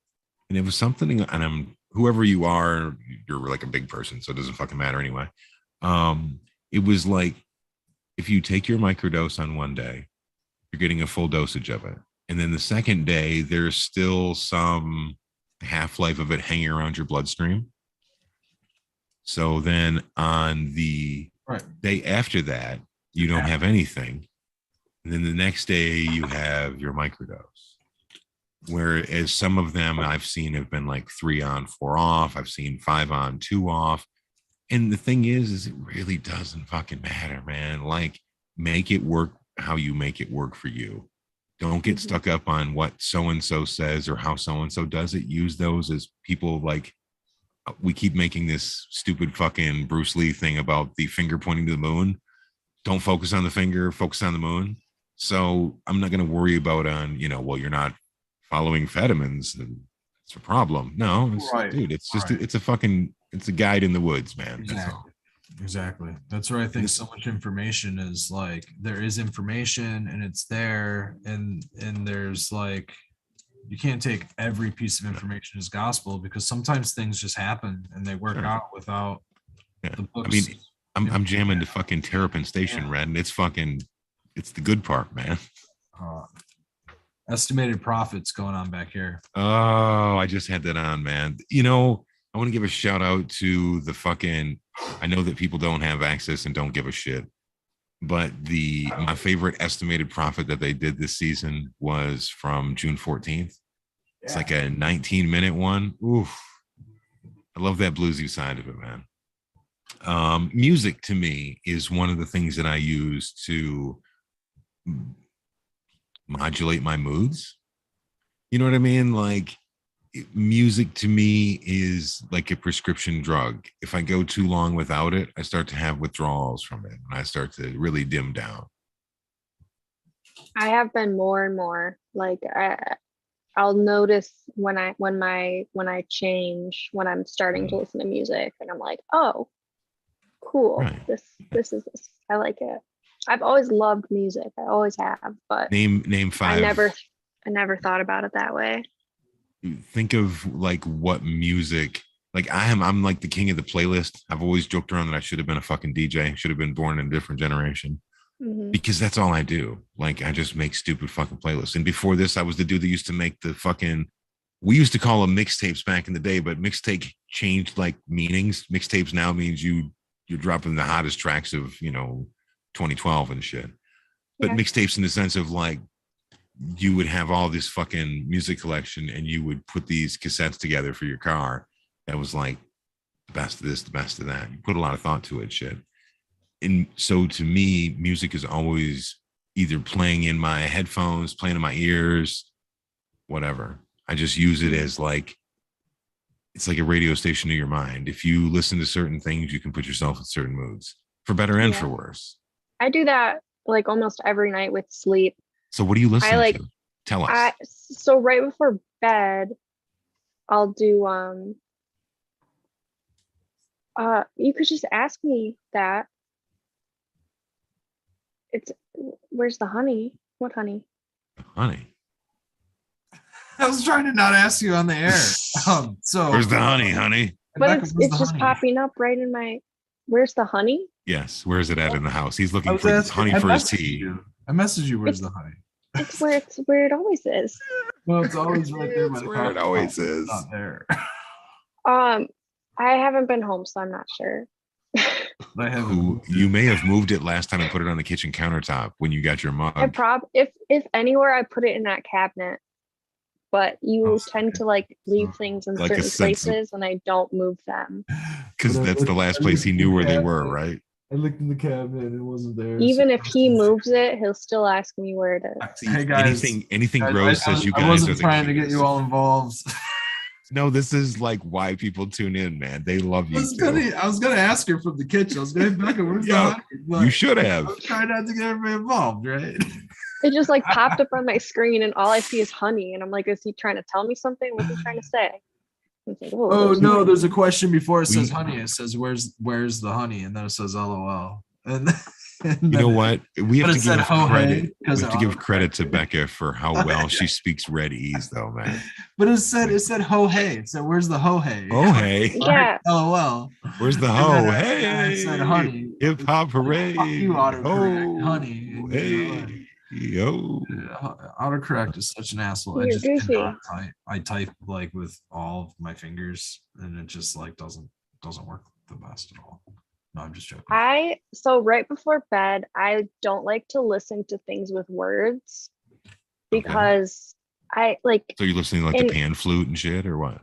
and it was something, and whoever you are, you're like a big person, so it doesn't fucking matter anyway. It was like, if you take your microdose on one day, you're getting a full dosage of it. And then the second day, there's still some half-life of it hanging around your bloodstream. So then on the day after that, you don't have anything. And then the next day you have your microdose. Whereas some of them I've seen have been like 3 on, 4 off. I've seen 5 on, 2 off. And the thing is it really doesn't fucking matter, man. Like, make it work how you make it work for you. Don't get stuck up on what so-and-so says or how so-and-so does it. Use those as people, like, we keep making this stupid fucking Bruce Lee thing about the finger pointing to the moon. Don't focus on the finger, focus on the moon. So I'm not going to worry about well, you're not following Fetterman's, and it's a problem. No, dude, it's just, it's a guide in the woods, man. Exactly. That's all. Exactly. That's where I think so much information is, like, there is information and it's there, and there's like, you can't take every piece of information as gospel, because sometimes things just happen and they work out without the books. I mean, I'm jamming to fucking Terrapin Station, Red, and it's the good part, man. Estimated profits going on back here. Oh, I just had that on, man. You know, I want to give a shout out to the fucking. I know that people don't have access and don't give a shit, but my favorite estimated profit that they did this season was from June 14th. It's like a 19-minute one. Oof. I love that bluesy side of it, man. Music to me is one of the things that I use to modulate my moods. You know what I mean? Like music to me is like a prescription drug. If I go too long without it, I start to have withdrawals from it and I start to really dim down. I have been more and more like I'll notice when I change, when I'm starting to listen to music and I'm like, oh, cool. Right. This is I like it. I've always loved music. I always have, but name 5. I never thought about it that way. Think of like what music, like I'm like the king of the playlist. I've always joked around that I should have been a fucking DJ, should have been born in a different generation. Because that's all I do. Like I just make stupid fucking playlists. And before this, I was the dude that used to make the fucking, we used to call them mixtapes back in the day, but mixtape changed like meanings. Mixtapes now means you're dropping the hottest tracks of, 2012 and shit. But mixtapes in the sense of like, you would have all this fucking music collection and you would put these cassettes together for your car. That was like the best of this, the best of that. You put a lot of thought to it, shit. And so to me, music is always either playing in my headphones, playing in my ears, whatever. I just use it as like, it's like a radio station to your mind. If you listen to certain things, you can put yourself in certain moods, for better and for worse. I do that like almost every night with sleep. So what do you listen to? Tell us. So right before bed, I'll do you could just ask me that. Where's the honey? What honey? Honey. I was trying to not ask you on the air. So where's the honey? But it's just popping up right in my. Where's the honey? Yes. Where is it at in the house? He's looking for honey for his tea. I messaged you. Where's the honey? It's where it always is. No, it's always right there. It's where it always is. Not there. I haven't been home, so I'm not sure. You may have moved it last time and put it on the kitchen countertop when you got your mug. If anywhere, I put it in that cabinet. But you tend to like leave things in certain places, and I don't move them. Because that's the last place he knew where they were, right? I looked in the cabinet and it wasn't there. Even if he moves it, he'll still ask me where it is. Hey guys, anything gross says you guys. I wasn't trying to get you all involved. No, this is like why people tune in, man. They love you. I was gonna ask her from the kitchen. I was gonna Becca, where's the honey? You should have. I was trying not to get everybody involved, right? It just like popped up on my screen and all I see is honey. And I'm like, is he trying to tell me something? What's he trying to say? Like, oh no, honey. There's a question before it says honey. It says, where's the honey? And then it says LOL. And you know what? We have to give credit. We have to give credit to right. Becca for how well she speaks red ease, though, man. But it said ho hey. It said, where's the ho hey? Oh hey. Yeah. LOL. Where's the ho hey? It said honey. Hip hop hooray. Fuck you, autocorrect. Honey. Hey. Yo. Autocorrect is such an asshole. You're I just goofy. cannot type. I type like with all of my fingers, and it just like doesn't work the best at all. No, I'm just joking. So right before bed, I don't like to listen to things with words because I like. So you're listening like the pan flute and shit, or what?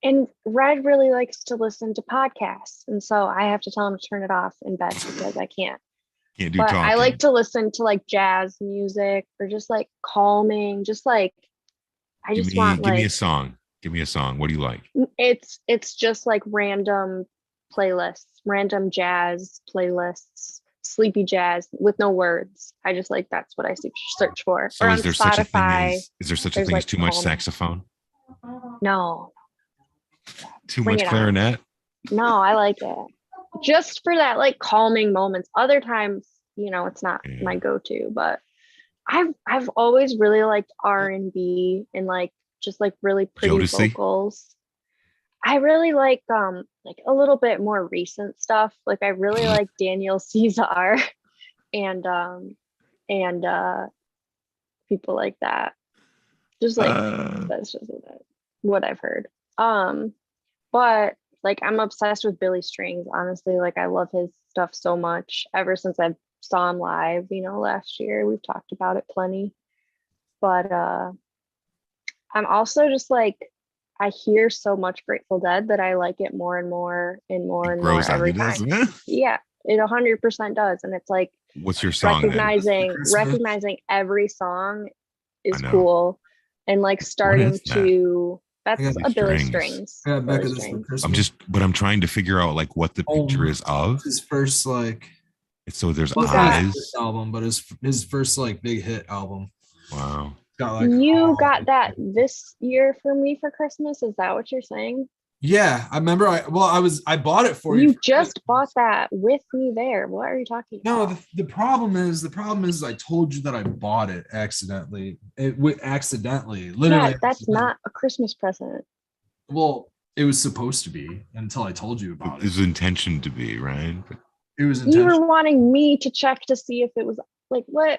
And Red really likes to listen to podcasts, and so I have to tell him to turn it off in bed because I can't. Can't do but talking. I like to listen to like jazz music or just like calming, just like I just want give me a song. Give me a song. What do you like? It's just like random playlists, random jazz playlists, sleepy jazz with no words. I just like that's what I search for. So or is on there Spotify, such a thing as too much saxophone? No. Too much clarinet? No, I like it. Just for that like calming moments. Other times, it's not my go-to, but I've always really liked R&B and like just like really pretty Jodeci. vocals. I really like a little bit more recent stuff. Like I really like Daniel Caesar and people like that. Just like that's just what I've heard. But like I'm obsessed with Billy Strings, honestly. Like I love his stuff so much ever since I saw him live, last year. We've talked about it plenty. But I'm also just like I hear so much Grateful Dead that I like it more and more and more and more every time. Yeah, it 100% does. And it's like, what's your song? Recognizing every song is cool. And like starting to, that's a Billy Strings. Yeah, Billy Strings. I'm trying to figure out like what the picture is of. His first like. So there's eyes. Album, but his first like big hit album. Wow. You got that this year for me for Christmas. Is that what you're saying? Yeah, I remember. I bought it for you. You just bought that with me there. What are you talking about? No, the problem is I told you that I bought it accidentally. Accidentally, literally. Yeah, that's not a Christmas present. Well, it was supposed to be until I told you about it. It was intentioned to be, right? But it was. You were wanting me to check to see if it was like what.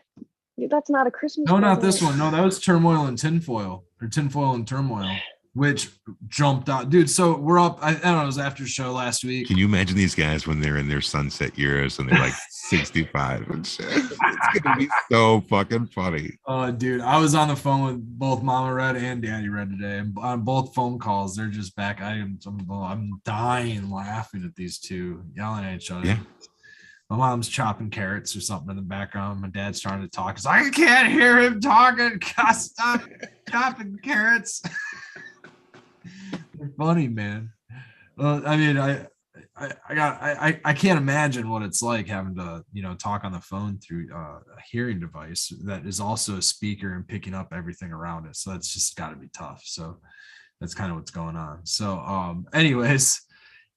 That's not a Christmas. No, not this one. No, that was Turmoil and Tinfoil, or Tinfoil and Turmoil, which jumped out, dude. So we're up. I don't know. It was after show last week. Can you imagine these guys when they're in their sunset years and they're like 65 and shit? It's gonna be so fucking funny. Oh, dude, I was on the phone with both Mama Red and Daddy Red today, and on both phone calls, they're just back. I'm dying laughing at these two yelling at each other. Yeah. My mom's chopping carrots or something in the background. My dad's trying to talk. He's like, I can't hear him talking. God, stop chopping carrots. They're funny, man. I mean, I can't imagine what it's like having to, talk on the phone through a hearing device that is also a speaker and picking up everything around it. So that's just got to be tough. So that's kind of what's going on. So, anyways,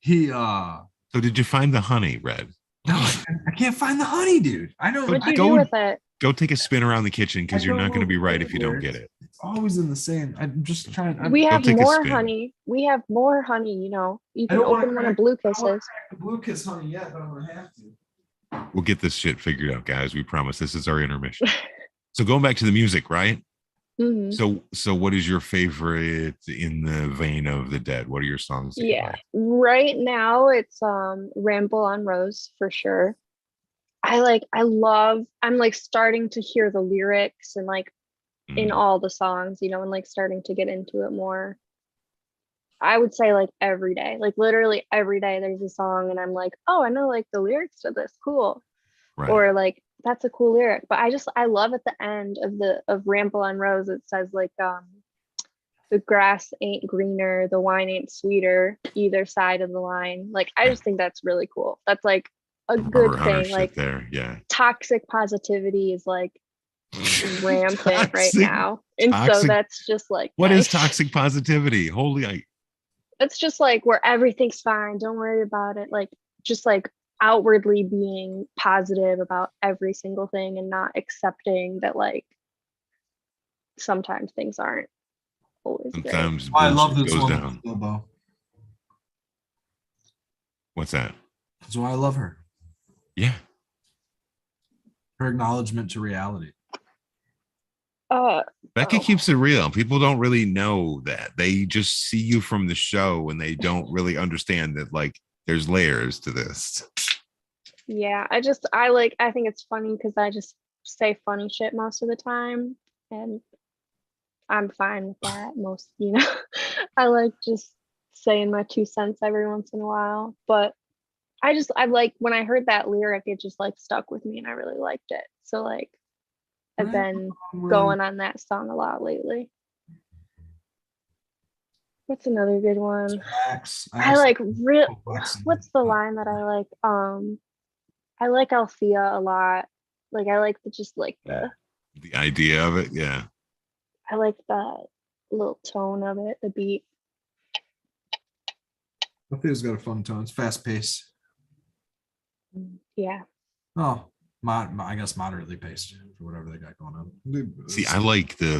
So did you find the honey, Red? No, I can't find the honey, dude. I don't. What'd you do with it? Go take a spin around the kitchen because you're not going to be right if you don't get it. It's always in the same. I'm just trying. We have more honey. We have more honey. You can open one of Blue Kisses. The Blue Kiss honey yet, but I'm gonna have to. We'll get this shit figured out, guys. We promise. This is our intermission. So going back to the music, right? Mm-hmm. So what is your favorite in the vein of the Dead? What are your songs? Yeah, right now it's Ramble on Rose for sure. I'm like starting to hear the lyrics and like in all the songs, and like starting to get into it more. I would say like every day, like literally every day there's a song and I'm like, oh, I know like the lyrics to this, cool. Right. Or like that's a cool lyric. But I love at the end of Ramble on Rose, it says like the grass ain't greener, the wine ain't sweeter, either side of the line. Like I just think that's really cool. That's like a good thing. Like there, yeah. Toxic positivity is like rampant right now. And so that's just like what is toxic positivity? It's just like where everything's fine, don't worry about it. Like just like outwardly being positive about every single thing and not accepting that like sometimes things aren't always sometimes I love this one down. Skilbo. What's that? That's why I love her. Yeah, her acknowledgement to reality. Becca keeps it real. People don't really know that. They just see you from the show and they don't really understand that like there's layers to this. Yeah, I think it's funny because I just say funny shit most of the time and I'm fine with that most, I like just saying my 2 cents every once in a while. But I like when I heard that lyric, it just like stuck with me and I really liked it. So like I've been going on that song a lot lately. What's another good one? I like what's the line that I like? I like Althea a lot. Like I like the idea of it, yeah. I like that little tone of it, the beat. Althea's got a fun tone. It's fast paced. Yeah. Oh, I guess moderately paced for whatever they got going on. See, I like the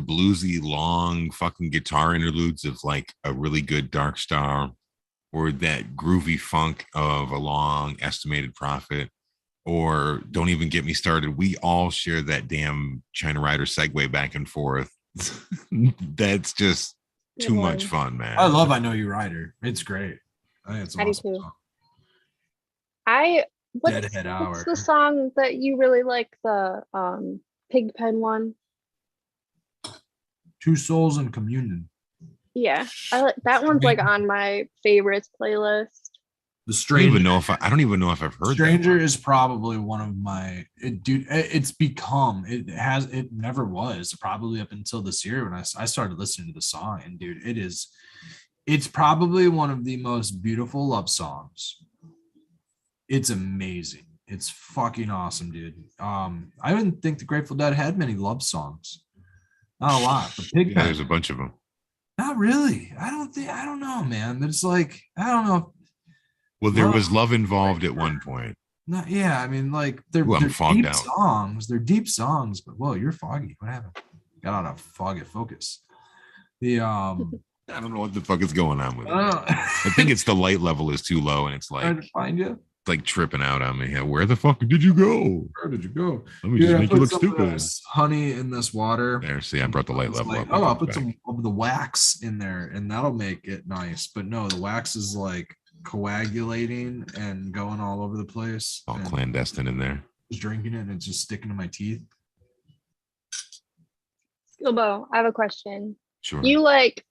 bluesy long fucking guitar interludes of like a really good Dark Star, or that groovy funk of a long Estimated Prophet, or don't even get me started. We all share that damn China Rider segue back and forth That's just Good too one. much fun, man. I love I Know You Rider. It's great. I think it's an I do awesome too. song. What's Hour. the song that you really like? The Pigpen one? Two Souls in Communion. Yeah, I like that one's like on my favorites playlist. The I don't Stranger. even know if I don't even know if I've heard Stranger that. is probably one of my dude. It's become it never was probably up until this year when I started listening to the song, and dude, it's probably one of the most beautiful love songs. It's amazing. It's fucking awesome, dude. I didn't think the Grateful Dead had many love songs. Not a lot. But Pigpen, Yeah, there's a bunch of them. not really. I don't know, man. It's like, I don't know. Well, there was love involved at one point. No, yeah, I mean, like they're I'm fogged deep out. songs. They're deep songs, but whoa, you're foggy. What happened? Got out of foggy focus. The I don't know what the fuck is going on with it. I I think it's the light level is too low, and it's trying like to find you. like tripping out on me. Where the fuck did you go? Where did you go? Let me Dude, just I make you put look some of stupid. this honey in this water. There, see, I brought the light It's level like, up. oh, I'll put some of the wax in there, and that'll make it nice. But no, the wax is like coagulating and going all over the place. All and clandestine in there. just drinking it and it's just sticking to my teeth. Skilbo, I have a question. Sure. You like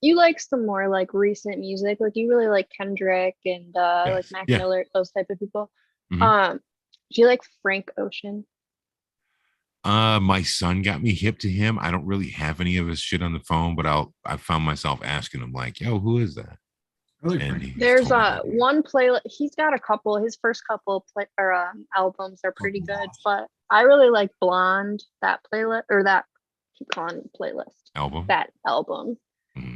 some more like recent music, like you really like Kendrick and like Mac Miller, those type of people. Mhm. Do you like Frank Ocean? My son got me hip to him. I don't really have any of his shit on the phone, but I found myself asking him like, "Yo, who is that?" There's one playlist. He's got a couple. His first couple albums are pretty good, but I really like Blonde. That playlist or that keep calling it playlist album. That album.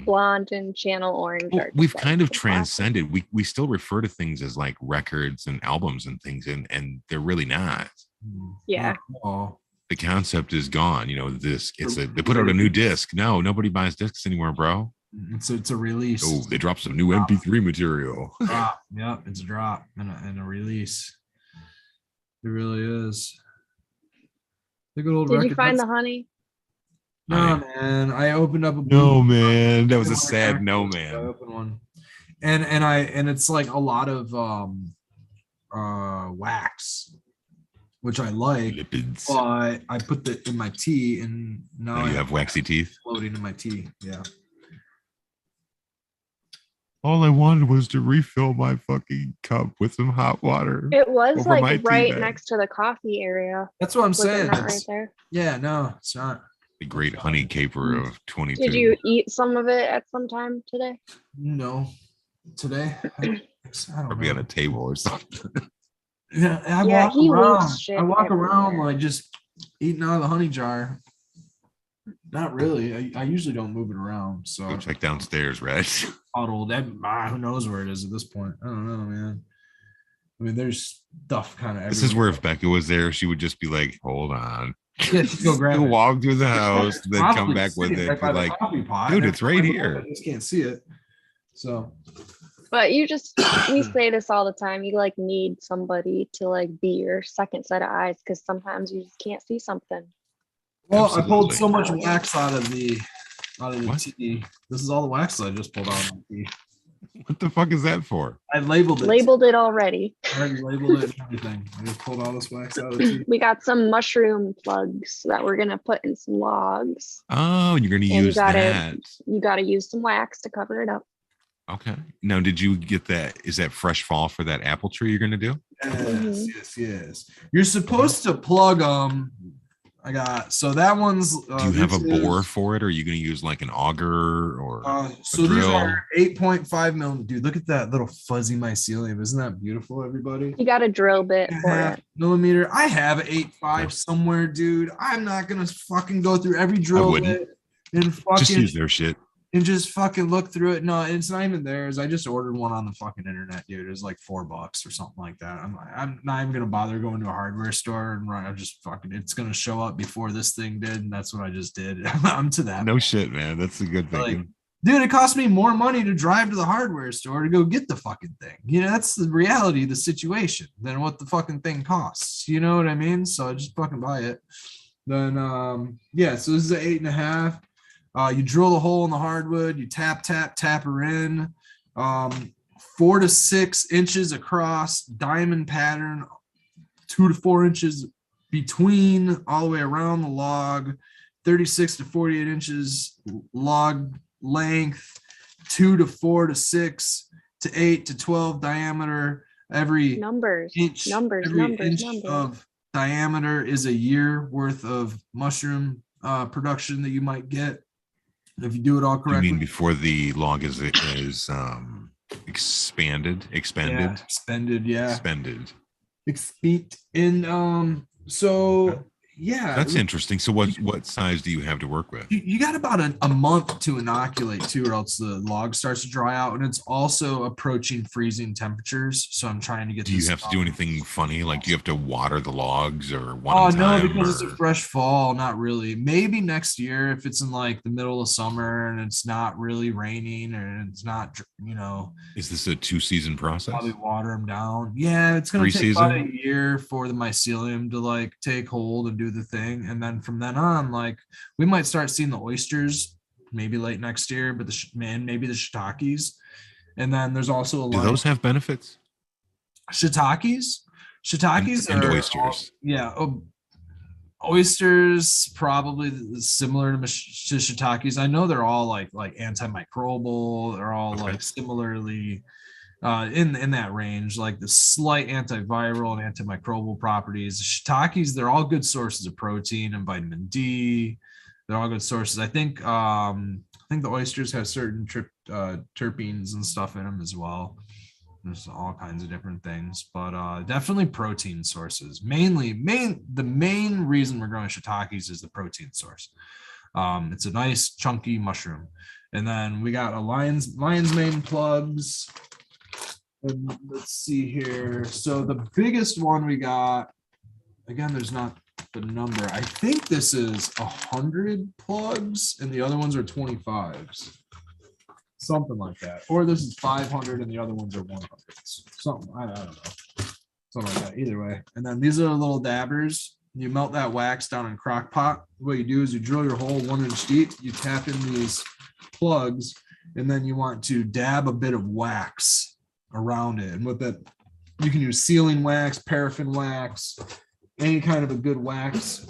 Blonde and Channel Orange. Well, we've kind of transcended. We still refer to things as like records and albums and things, and they're really not. Yeah. The concept is gone. You know, they put out a new disc. No, nobody buys discs anymore, bro. It's a release. Oh, they dropped some new MP3 material. Drop. Yep, it's a drop and a release. It really is. The good old Did record. You find the honey? No, man. I opened up a no, man. That was a sad no, man. I opened one, and it's like a lot of wax, which I like. Lipids. But I put that in my tea, and now you have waxy teeth floating in my tea. Yeah. All I wanted was to refill my fucking cup with some hot water. It was like right next to the coffee area. That's what I'm saying. Right there. Yeah, no, it's not. The great honey caper of 22. Did you eat some of it at some time today? No. Today? I don't Probably know. on a table or something. Yeah, I walk around like just eating out of the honey jar. Not really. I usually don't move it around. So go check downstairs, Red. Bottle that who knows where it is at this point. I don't know, man. I mean, there's stuff kind of. This is where if Becca was there, she would just be like, "Hold on." Yeah, go grab it. Walk through the house, then come back with it. Right like, pot, dude, it's right here. I just can't see it. So. But we say this all the time. You like need somebody to like be your second set of eyes because sometimes you just can't see something. Well, absolutely. I pulled so much wax out of the tea. This is all the wax that I just pulled out of the tea. What the fuck is that for? I labeled it. Labeled it already. I already labeled it and everything. I just pulled all this wax out of the tea. We got some mushroom plugs that we're gonna put in some logs. Oh, you're gonna use that. You gotta use some wax to cover it up. Okay. Now, did you get that? Is that fresh fall for that apple tree you're gonna do? Yes. You're supposed to plug them. So that one's. Do you have a bore for it, or are you going to use like an auger or? So these are 8.5 millimeter. Dude, look at that little fuzzy mycelium. Isn't that beautiful, everybody? You got a drill bit for it. Millimeter. I have 8.5 somewhere, dude. I'm not gonna fucking go through every drill bit and fucking just use their shit. And just fucking look through it. No, it's not even theirs. I just ordered one on the fucking internet, dude. It was like $4 or something like that. I'm not even gonna bother going to a hardware store and I'm just fucking. It's gonna show up before this thing did, and that's what I just did. I'm to that. No shit, man. That's a good thing. Like, dude, it cost me more money to drive to the hardware store to go get the fucking thing. You know, that's the reality of the situation than what the fucking thing costs. You know what I mean? So I just fucking buy it. Then so this is an 8.5. You drill a hole in the hardwood, you tap her in. 4 to 6 inches across, diamond pattern, 2 to 4 inches between, all the way around the log, 36 to 48 inches log length, 2 to 4 to 6 to 8 to 12 diameter. Every inch of diameter is a year worth of mushroom production that you might get if you do it all correctly. You mean before the log is expanded? And so yeah, that's interesting. So what size do you have to work with? You got about a month to inoculate too, or else the log starts to dry out, and it's also approaching freezing temperatures. So I'm trying to get. Do you have to do anything funny? Like, do you have to water the logs or one time? No, because it's a fresh fall. Not really. Maybe next year if it's in like the middle of summer and it's not really raining and it's not, Is this a 2-season process? Probably water them down. Yeah, it's gonna take about a year for the mycelium to like take hold and do the thing, and then from then on, like, we might start seeing the oysters maybe late next year, but maybe the shiitakes, and then there's also do those have benefits? Shiitakes and oysters. Oysters probably similar to shiitakes. I know they're all like antimicrobial. They're all like similarly in that range, like the slight antiviral and antimicrobial properties. Shiitakes, they're all good sources of protein and vitamin D. They're all good sources. I think the oysters have certain terpenes and stuff in them as well. There's all kinds of different things, but definitely protein sources. The main reason we're growing shiitakes is the protein source. It's a nice chunky mushroom. And then we got a lion's mane plugs. And let's see here. So the biggest one we got, again, there's not the number. I think this is 100 plugs and the other ones are 25s. Something like that. Or this is 500 and the other ones are 100s. Something, I don't know. Something like that. Either way. And then these are little dabbers. You melt that wax down in a crock pot. What you do is you drill your hole 1 inch deep. You tap in these plugs and then you want to dab a bit of wax around it. And with that, you can use sealing wax, paraffin wax, any kind of a good wax.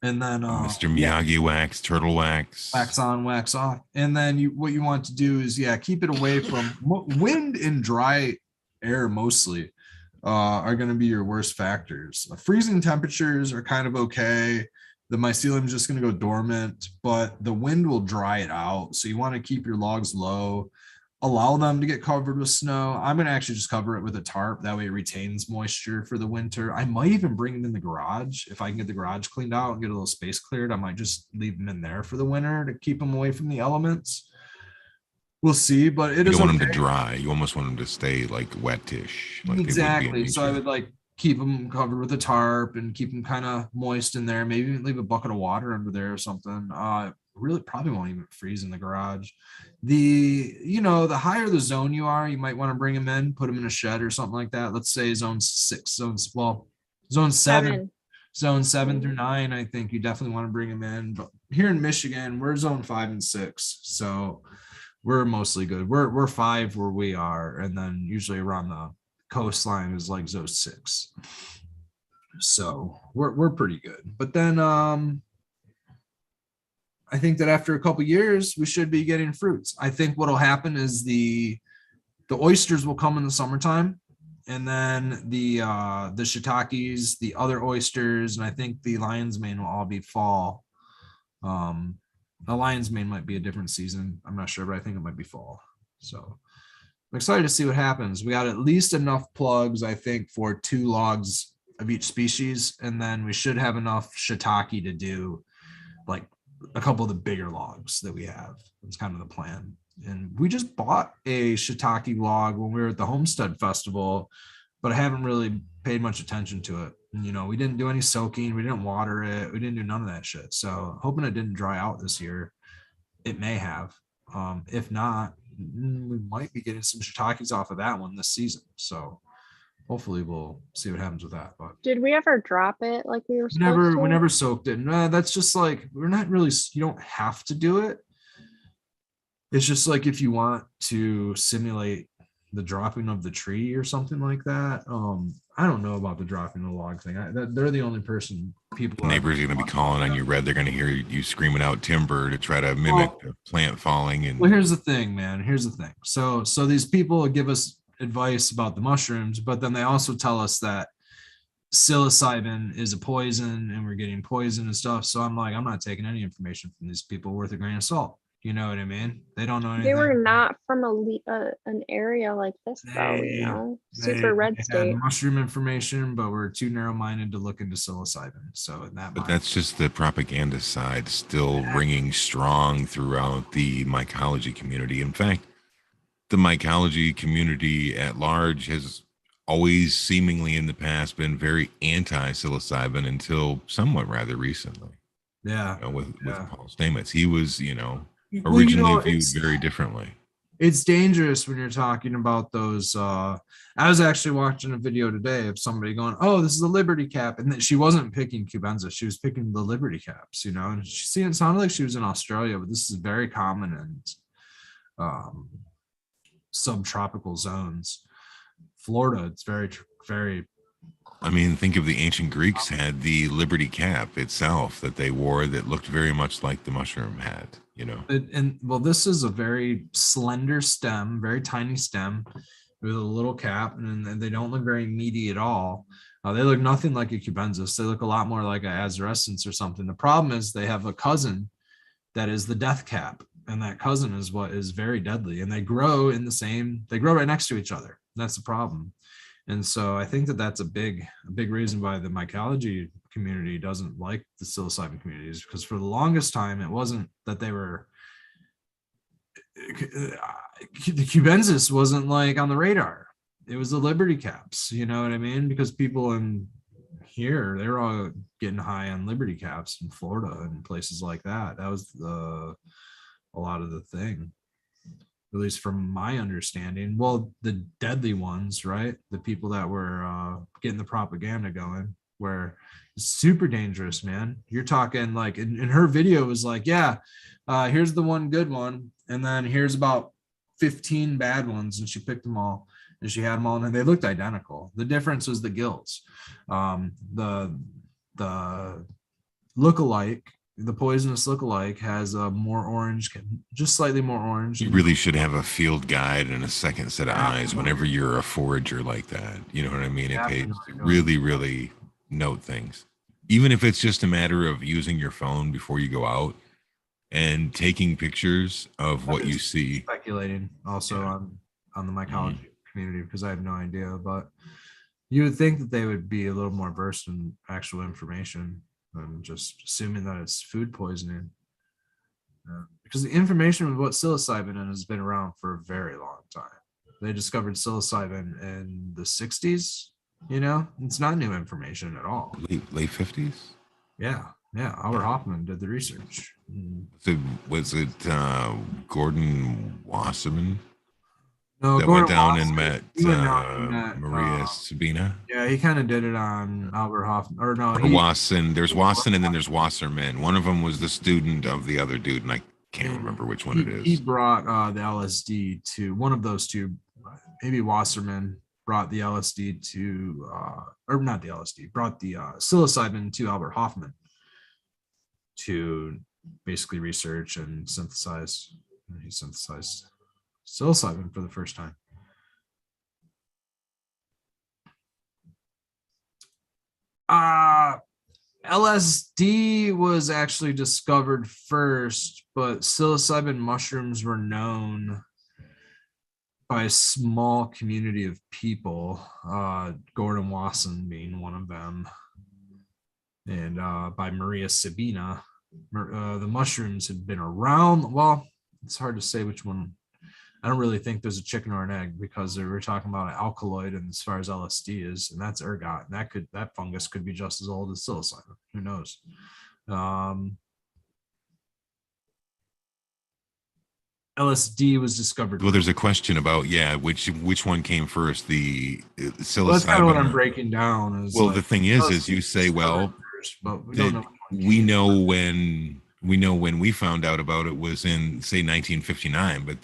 And then Mr. Miyagi wax, turtle wax on, wax off. And then what you want to do is keep it away from wind and dry air. Mostly are going to be your worst factors. Freezing temperatures are kind of okay. The mycelium is just going to go dormant, but the wind will dry it out. So you want to keep your logs low. Allow them to get covered with snow. I'm going to actually just cover it with a tarp. That way it retains moisture for the winter. I might even bring them in the garage. If I can get the garage cleaned out and get a little space cleared, I might just leave them in there for the winter to keep them away from the elements. We'll see, but you don't want them to dry. You almost want them to stay like wettish. Like exactly. So I would like keep them covered with a tarp and keep them kind of moist in there. Maybe even leave a bucket of water under there or something. Really probably won't even freeze in the garage. The higher the zone you are, you might want to bring them in, put them in a shed or something like that. Let's say zone 7 through 9. I think you definitely want to bring them in. But here in Michigan, we're zone 5 and 6, so we're mostly good. We're 5 where we are, and then usually around the coastline is like zone 6. So we're pretty good. But then I think that after a couple of years, we should be getting fruits. I think what'll happen is the oysters will come in the summertime, and then the shiitakes, the other oysters, and I think the lion's mane will all be fall. The lion's mane might be a different season. I'm not sure, but I think it might be fall. So I'm excited to see what happens. We got at least enough plugs, I think, for 2 logs of each species, and then we should have enough shiitake to do like a couple of the bigger logs that we have. That's kind of the plan. And we just bought a shiitake log when we were at the Homestead Festival, but I haven't really paid much attention to it. And, we didn't do any soaking. We didn't water it. We didn't do none of that shit. So hoping it didn't dry out this year. It may have. If not, we might be getting some shiitakes off of that one this season. So hopefully we'll see what happens with that. But Did we ever drop it like we were supposed never, to? we never soaked it. No, that's just like, we're not really, you don't have to do it. It's just like if you want to simulate the dropping of the tree or something like that. I don't know about the dropping the log thing. They're the only people. Neighbors are going to be calling on you red. They're going to hear you screaming out timber to try to mimic the plant falling. And well, here's the thing, man. Here's the thing. So these people give us advice about the mushrooms, but then they also tell us that psilocybin is a poison and we're getting poison and stuff. So I'm like, I'm not taking any information from these people worth a grain of salt. You know what I mean? They don't know anything. They were not from an area like this, though. Super red state. Mushroom information, but we're too narrow-minded to look into psilocybin. So that's just the propaganda side, still ringing strong throughout the mycology community. In fact, the mycology community at large has always seemingly in the past been very anti-psilocybin until somewhat rather recently. Yeah. With Paul Stamets, he was, originally viewed very differently. It's dangerous when you're talking about those. I was actually watching a video today of somebody going, "Oh, this is a Liberty cap," and she wasn't picking Cubensis; she was picking the Liberty caps. And it sounded like she was in Australia, but this is very common in subtropical zones. Florida, it's very, very. I mean, think of the ancient Greeks had the Liberty cap itself that they wore that looked very much like the mushroom hat, And this is a very slender stem, very tiny stem with a little cap, and they don't look very meaty at all. They look nothing like a cubensis. They look a lot more like a azarescens or something. The problem is they have a cousin that is the death cap, and that cousin is what is very deadly, and they grow right next to each other. That's the problem. And so I think that's a big reason why the mycology community doesn't like the psilocybin communities, because for the longest time, it wasn't that they were, the cubensis wasn't like on the radar. It was the Liberty caps, you know what I mean? Because people in here, they were all getting high on Liberty caps in Florida and places like that. That was a lot of the thing. At least from my understanding. Well, the deadly ones, right? The people that were getting the propaganda going, where it's super dangerous, man. You're talking like, in her video was like, here's the one good one, and then here's about 15 bad ones, and she picked them all, and she had them all, and they looked identical. The difference was the gills. The lookalike, the poisonous lookalike, has a more orange, just slightly more orange. You really should have a field guide and a second set of eyes whenever you're a forager like that. You know what I mean? It pays to really, really note things. Even if it's just a matter of using your phone before you go out and taking pictures of what you see. Speculating also on the mycology community, because I have no idea, but you would think that they would be a little more versed in actual information. I'm just assuming that it's food poisoning, because the information of what psilocybin has been around for a very long time. They discovered psilocybin in the 60s. It's not new information at all. Late 50s. Yeah. Albert Hoffman did the research. Was it Gordon Wasserman? No, that Gordon went down Wasserman, and met Maria Sabina. Yeah, he kind of did it on Albert Hoffman, or no? Wasson. There's Wasson, and then there's Wasserman. One of them was the student of the other dude, and I can't remember which one it is. He brought the LSD to one of those two. Maybe Wasserman brought the LSD to, or not the LSD, brought the psilocybin to Albert Hoffman to basically research and synthesize. And he synthesized psilocybin for the first time. LSD was actually discovered first, but psilocybin mushrooms were known by a small community of people, Gordon Wasson being one of them, and by Maria Sabina. The mushrooms had been around. Well, it's hard to say which one. I don't really think there's a chicken or an egg, because we're talking about an alkaloid, and as far as LSD is, and that's ergot, and that fungus could be just as old as psilocybin. Who knows? LSD was discovered. Well, there's a question about which one came first, the psilocybin. Well, that's kind of what I'm breaking down. Is well, like, the thing is you say, well, first, but we that don't know. we know when we found out about it was in say 1959, but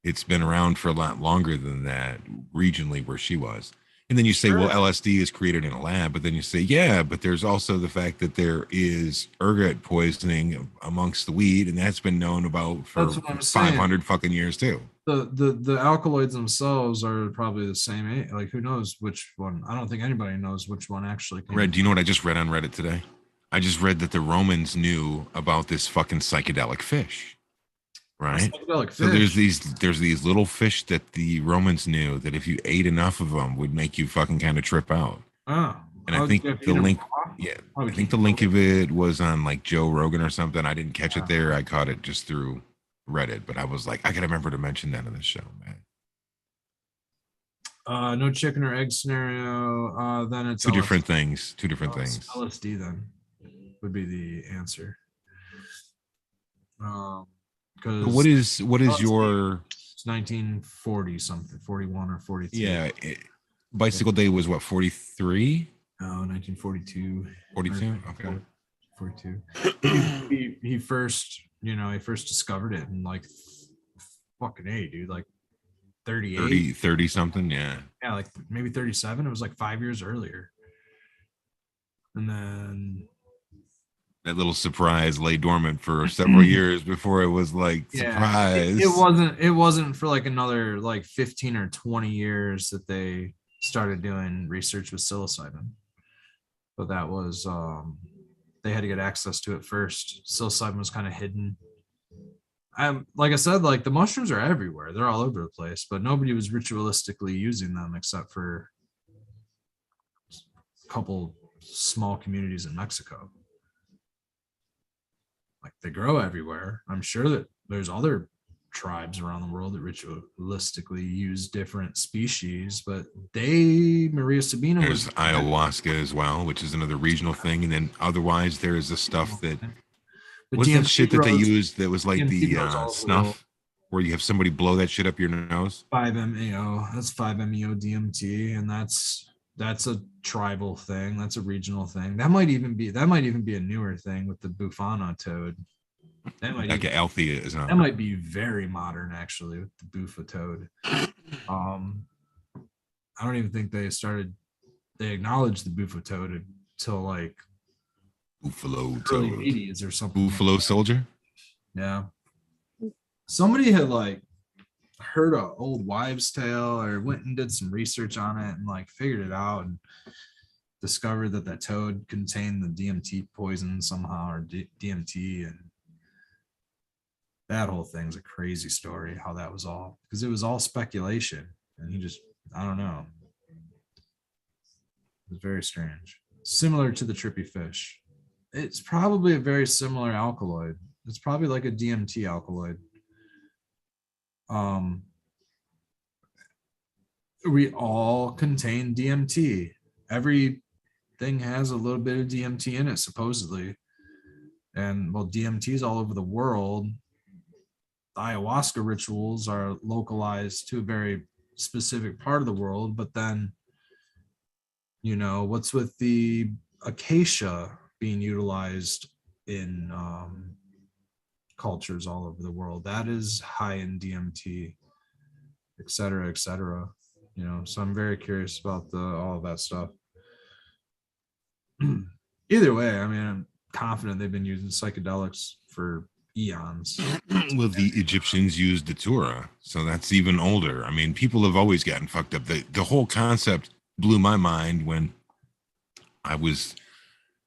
it's been around for a lot longer than that regionally where she was. And then you say, well, LSD is created in a lab, but then you say, yeah, but there's also the fact that there is ergot poisoning amongst the weed, and that's been known about for 500 fucking years too. The alkaloids themselves are probably the same age. Like, who knows which one? I don't think anybody knows which one actually came. Red, do you know what I just read on Reddit today? I just read that the Romans knew about this fucking psychedelic fish. Right. So there's these little fish that the Romans knew that if you ate enough of them would make you fucking kind of trip out. Oh, and I think the link, I think the link of it was on like Joe Rogan or something. I didn't catch it there. I caught it just through Reddit, but I was like, I gotta remember to mention that in the show, man. No chicken or egg scenario. Then it's two different things. LSD then would be the answer. What is your? It's 1940 something, 41 or 43. Yeah, Bicycle Day was what, 43? Oh, 1942. 42. Okay. 42. he first discovered it in like fucking A, dude, like 38. 30 something, yeah. Yeah, like maybe 37. It was like 5 years earlier. And then that little surprise lay dormant for several years before it was like surprise. It wasn't for like another like 15 or 20 years that they started doing research with psilocybin. But that was they had to get access to it first. Psilocybin was kind of hidden. Like I said, like the mushrooms are everywhere. They're all over the place, but nobody was ritualistically using them except for a couple small communities in Mexico. Like they grow everywhere. I'm sure that there's other tribes around the world that ritualistically use different species, but Maria Sabina there's ayahuasca as well, which is another regional thing. And then otherwise there is the stuff that what's that shit that they used that was like the snuff where you have somebody blow that shit up your nose? 5-MeO. That's 5-MeO DMT, and that's a tribal thing. That's a regional thing. That might even be a newer thing with the Bufano toad. That might like Althea is not. That might be very modern actually with the Bufo toad. I don't even think they acknowledged the Bufo toad until like Buffalo early toad 80s or something. Buffalo soldier. Yeah. Somebody had like heard an old wives' tale or went and did some research on it and like figured it out and discovered that toad contained the DMT poison somehow, or DMT, and that whole thing's a crazy story how that was all, because it was all speculation and I don't know, it was very strange. Similar to the trippy fish, it's probably a very similar alkaloid. It's probably like a DMT alkaloid. We all contain DMT. Everything has a little bit of DMT in it, supposedly. And well, DMT is all over the world. The ayahuasca rituals are localized to a very specific part of the world, but then, what's with the acacia being utilized in cultures all over the world? That is high in DMT, et cetera, et cetera. So I'm very curious about all of that stuff. Either way, I mean, I'm confident they've been using psychedelics for eons. Well, the Egyptians used datura, so that's even older. I mean, people have always gotten fucked up. The whole concept blew my mind when I was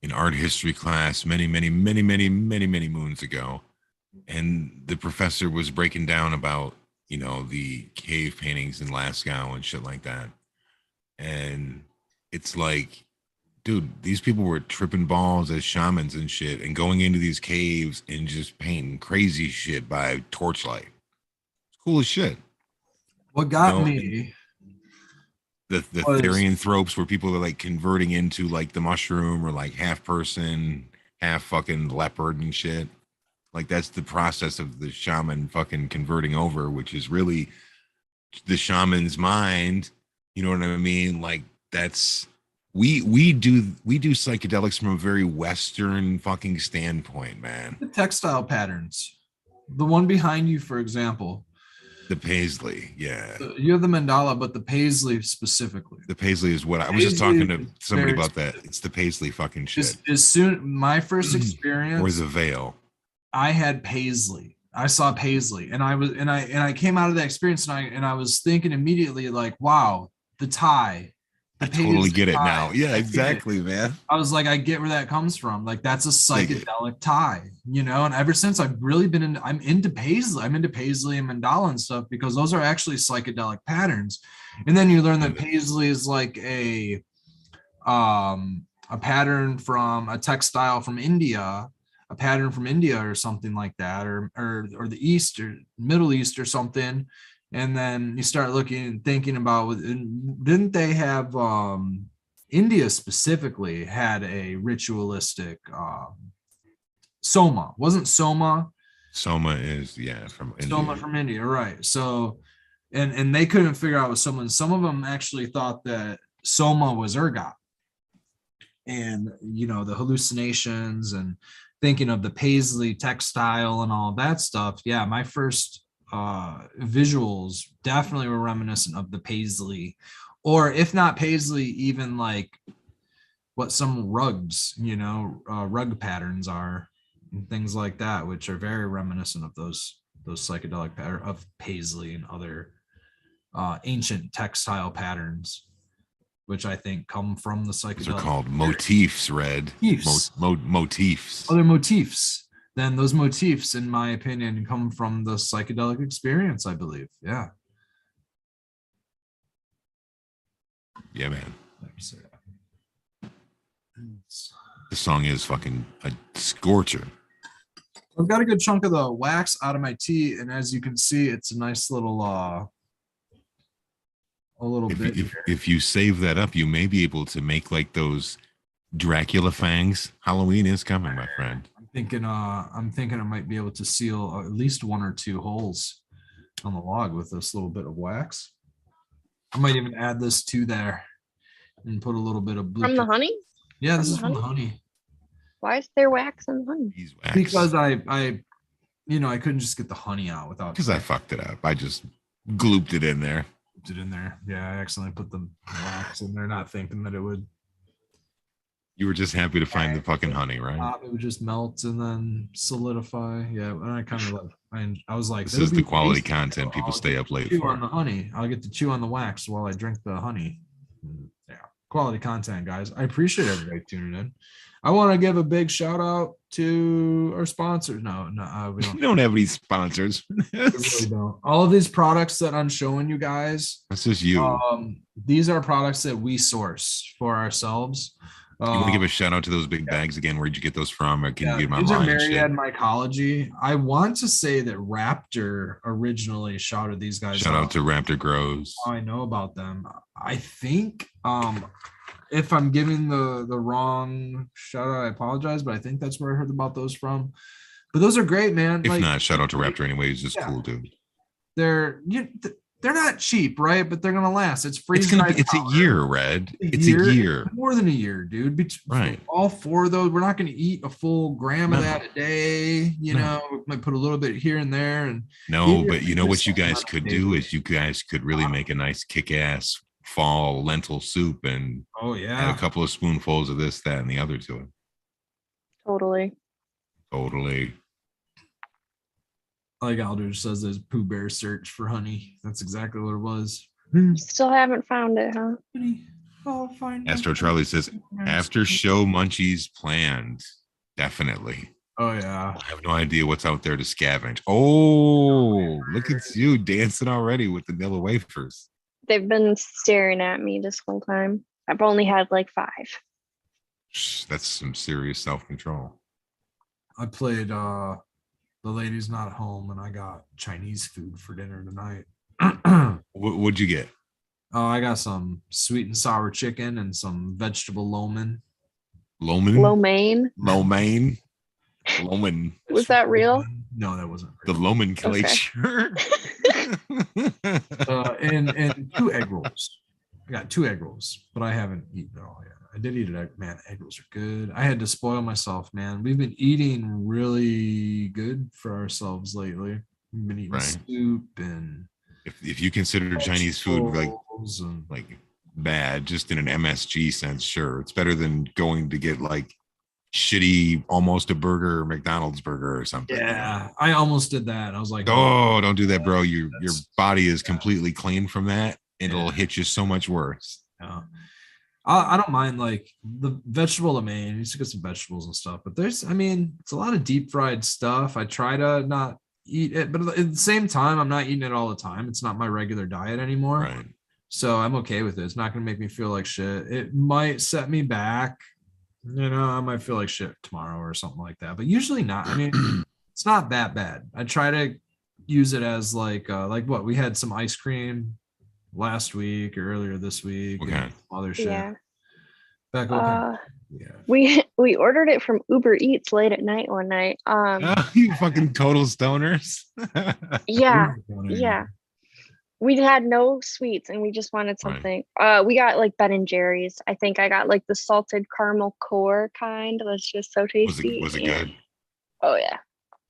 in art history class many moons ago, and the professor was breaking down about the cave paintings in Lascaux and shit like that. And it's like, dude, these people were tripping balls as shamans and shit and going into these caves and just painting crazy shit by torchlight. It's cool as shit. What got me, the therianthropes, where people are like converting into like the mushroom or like half person, half fucking leopard and shit. Like that's the process of the shaman fucking converting over, which is really the shaman's mind. You know what I mean? Like that's we do psychedelics from a very Western fucking standpoint, man. The textile patterns. The one behind you, for example. The paisley, yeah. You have the mandala, but the paisley specifically. The paisley is what I was just talking to somebody about that. It's the paisley fucking shit. As soon my first experience, or the veil. I had paisley. I saw paisley, and I came out of that experience, and I was thinking immediately, like, wow, the tie. I totally get it now. Yeah, exactly, man. I was like, I get where that comes from. Like, that's a psychedelic tie, you know. And ever since, I've really been I'm into paisley. I'm into paisley and mandala and stuff because those are actually psychedelic patterns. And then you learn that paisley is like a pattern from a textile from India, a pattern from India or something like that, or the East or Middle East or something. And then you start looking and thinking about, didn't they have India specifically had a ritualistic soma? Wasn't soma? Soma is from India. Soma from India, right? So, and they couldn't figure out what soma. Some of them actually thought that soma was ergot, and you know the hallucinations and thinking of the paisley textile and all that stuff. Yeah, my first visuals definitely were reminiscent of the paisley, or if not paisley, even like what some rugs, you know, rug patterns are and things like that, which are very reminiscent of those psychedelic pattern of paisley and other ancient textile patterns, which I think come from the psychedelic. Those are called motifs, Red. Motifs. Other motifs. Then those motifs, in my opinion, come from the psychedelic experience, I believe. Yeah. Yeah, man. The song is fucking a scorcher. I've got a good chunk of the wax out of my tea, and as you can see, it's a nice little bit. If you save that up, you may be able to make like those Dracula fangs. Halloween is coming, my friend. I'm thinking I might be able to seal at least one or two holes on the log with this little bit of wax. I might even add this to there and put a little bit of blue. From the honey? Yeah, this is from the honey. Why is there wax in the honey? Because I couldn't just get the honey out without. Because I fucked it up. I just glooped it in there. Yeah, I accidentally put the wax in there, not thinking that it would. You were just happy to find the fucking honey, right? It would just melt and then solidify. Yeah, and I kind of I was like, this is the quality content people stay up late for. On the honey, I'll get to chew on the wax while I drink the honey. Yeah, quality content, guys. I appreciate everybody tuning in. I want to give a big shout out to our sponsors. No, we don't. We don't have any sponsors. We really don't. All of these products that I'm showing you guys. That's just you. These are products that we source for ourselves. You want to give a shout out to those big bags again? Where'd you get those from? Or can you get them online? These are Myriad Mycology. I want to say that Raptor originally shouted these guys. Shout out to Raptor Grows. I know about them. I think if I'm giving the wrong shout out, I apologize, but I think that's where I heard about those from. But those are great, man. If not, shout out to Raptor anyway. He's just cool, dude. They're not cheap, right? But they're gonna last. It's free. It's a year, Red. It's a year. More than a year, dude. Right. All four of those. We're not gonna eat a full gram of that a day. You know, we might put a little bit here and there. And but you know what you guys could do is you guys could really make a nice kick-ass fall lentil soup and add a couple of spoonfuls of this, that, and the other to it. Totally. Like Aldridge says, there's Pooh Bear search for honey. That's exactly what it was. Still haven't found it, huh? I'll find Astro Charlie says, after show munchies planned. Definitely. Oh, yeah. I have no idea what's out there to scavenge. Oh, look at you dancing already with the Nilla wafers. They've been staring at me this whole time. I've only had like 5. That's some serious self-control. I played The Lady's Not Home, and I got Chinese food for dinner tonight. What'd you get? Oh, I got some sweet and sour chicken and some vegetable lo mein. Lo mein? Loman. Was that real? No, that wasn't The real. nomenclature. And 2 egg rolls. I got 2 egg rolls, but I haven't eaten it all yet. I did eat it. Man, egg rolls are good. I had to spoil myself, man. We've been eating really good for ourselves lately. We've been eating soup and if you consider Chinese food like bad, just in an MSG sense, sure, it's better than going to get like shitty, almost a burger, McDonald's burger or something. Yeah, I almost did that. I was like, oh, don't do that, bro. Your body is completely clean from that. It'll hit you so much worse. Yeah. I don't mind like the vegetable domain. You used to get some vegetables and stuff, but it's a lot of deep fried stuff. I try to not eat it, but at the same time, I'm not eating it all the time. It's not my regular diet anymore. Right. So I'm okay with it. It's not going to make me feel like shit. It might set me back. I might feel like shit tomorrow or something like that, but usually not. It's not that bad. I try to use it as like what we had some ice cream last week or earlier this week. Okay. And other shit. Yeah. Back we ordered it from Uber Eats late at night one night. You fucking total stoners. Yeah. We had no sweets and we just wanted something. Right. We got like Ben and Jerry's. I think I got like the salted caramel core kind. That's just so tasty. Was it good? Oh yeah.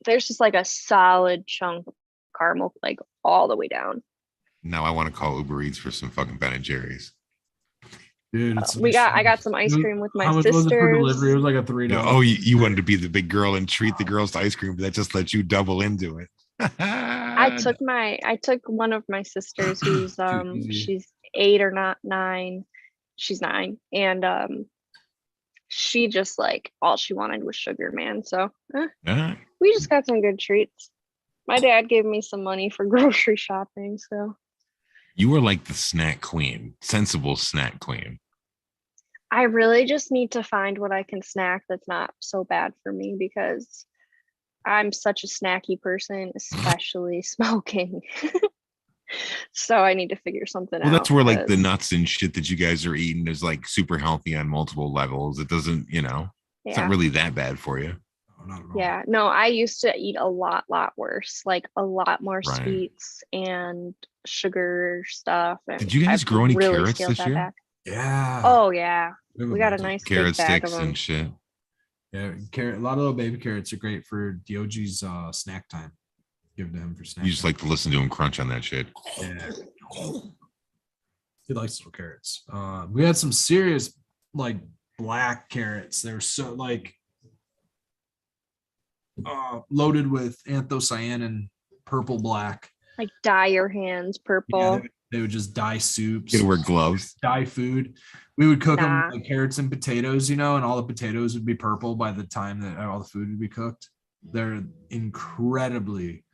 There's just like a solid chunk of caramel like all the way down. Now I want to call Uber Eats for some fucking Ben and Jerry's. Dude, I got some ice cream with my sisters. Was it for delivery? It was like a $3. Oh, you wanted to be the big girl and treat the girls to ice cream, but that just let you double into it. I took one of my sisters who's she's 8 or not 9. She's 9. And she just like all she wanted was sugar, man. So we just got some good treats. My dad gave me some money for grocery shopping, so you were like the snack queen, sensible snack queen. I really just need to find what I can snack that's not so bad for me because I'm such a snacky person, especially smoking. So I need to figure something out. Well, that's where like the nuts and shit that you guys are eating is like super healthy on multiple levels. It doesn't, it's not really that bad for you. Yeah, no, I used to eat a lot worse, like a lot more sweets and sugar stuff. And did you guys grow any carrots this year? Back. Yeah. Oh yeah, we got a nice carrot big bag sticks of them. and shit. Yeah, a lot of little baby carrots are great for Dioge's snack time. Give it to him for snack. You just like to listen to him crunch on that shit. Yeah. He likes little carrots. We had some serious like black carrots. They were so like loaded with anthocyanin, purple black. Like dye your hands purple. Yeah, they would just dye soups. You wear gloves. Dye food. We would cook them with like carrots and potatoes, and all the potatoes would be purple by the time that all the food would be cooked. They're incredibly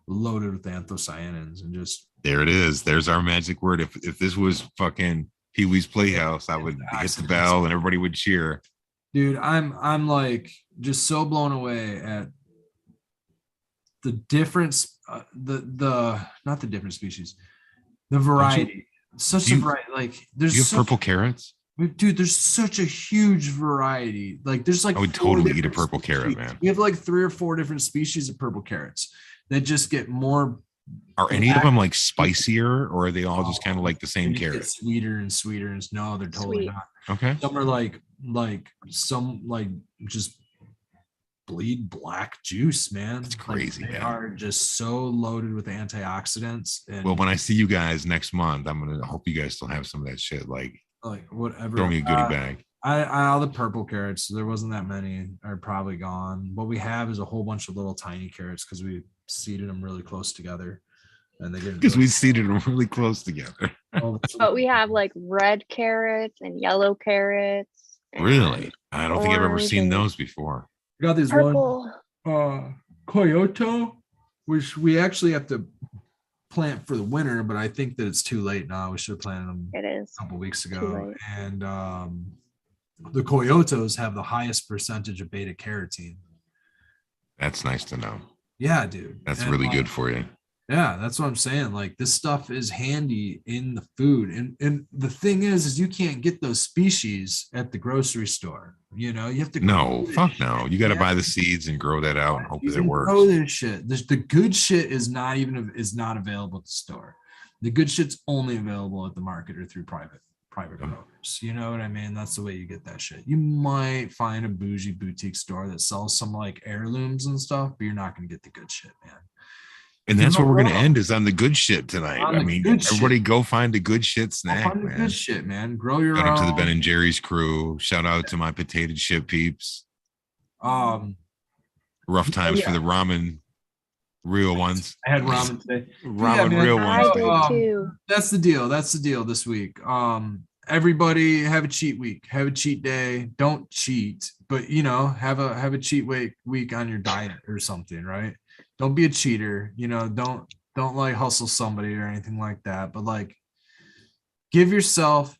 loaded with anthocyanins and just. There it is. There's our magic word. If this was fucking Pee-wee's Playhouse, I would hit the bell and everybody would cheer. Dude, I'm like just so blown away at the difference, not the different species, the variety. Such a variety. Like there's you have purple carrots? Dude, there's such a huge variety. Like there's like I would totally eat a purple carrot, man. We have like 3 or 4 different species of purple carrots that just get more. Are any of them like spicier, or are they all just kind of like the same carrot? Sweeter and sweeter, and no, they're totally not. Okay. Some are like some like just bleed black juice, man. It's crazy. They are just so loaded with antioxidants. And well, when I see you guys next month, I'm gonna hope you guys still have some of that shit. Like whatever. Throw me a goodie bag. All the purple carrots, there wasn't that many, are probably gone. What we have is a whole bunch of little tiny carrots because we seeded them really close together. And they didn't because we seeded them really close together. But we have like red carrots and yellow carrots. Really? I don't think I've ever seen those before. We got this purple one coyote, which we actually have to plant for the winter, but I think that it's too late now. We should have planted them a couple weeks ago. And the coyotes have the highest percentage of beta carotene. That's nice to know. Yeah, dude. That's really good for you. Yeah, that's what I'm saying. Like this stuff is handy in the food. And the thing is you can't get those species at the grocery store. You know, you have to No, fuck no. You got to buy the seeds and grow that out and hope that it works. Grow this shit. The good shit is not available at the store. The good shit's only available at the market or through private growers. You know what I mean? That's the way you get that shit. You might find a bougie boutique store that sells some like heirlooms and stuff, but you're not going to get the good shit, man. And that's where we're going to end is on the good shit tonight. I mean, everybody go find a good shit snack, man. Good shit, man. Grow your own. Shout out to the Ben and Jerry's crew. Shout out to my potato chip peeps. Rough times for the ramen, real ones. I had ramen today. Real ones. I did too. That's the deal. That's the deal this week. Everybody have a cheat week. Have a cheat day. Don't cheat, but you know, have a cheat week on your diet or something, right? Don't be a cheater, you know, don't like hustle somebody or anything like that, but like give yourself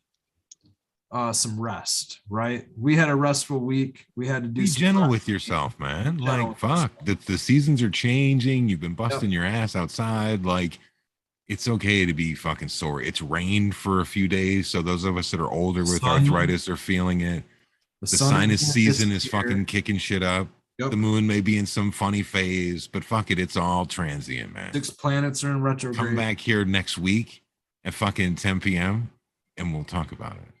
some rest, right? We had a restful week. We had to do be gentle with yourself, man. Like fuck, the seasons are changing. You've been busting your ass outside. Like it's okay to be fucking sore. It's rained for a few days, so those of us that are older with arthritis are feeling it. The sinus season is fucking kicking shit up. Yep. The moon may be in some funny phase, but fuck it, it's all transient, man. 6 planets are in retrograde. Come back here next week at fucking 10 p.m. and we'll talk about it.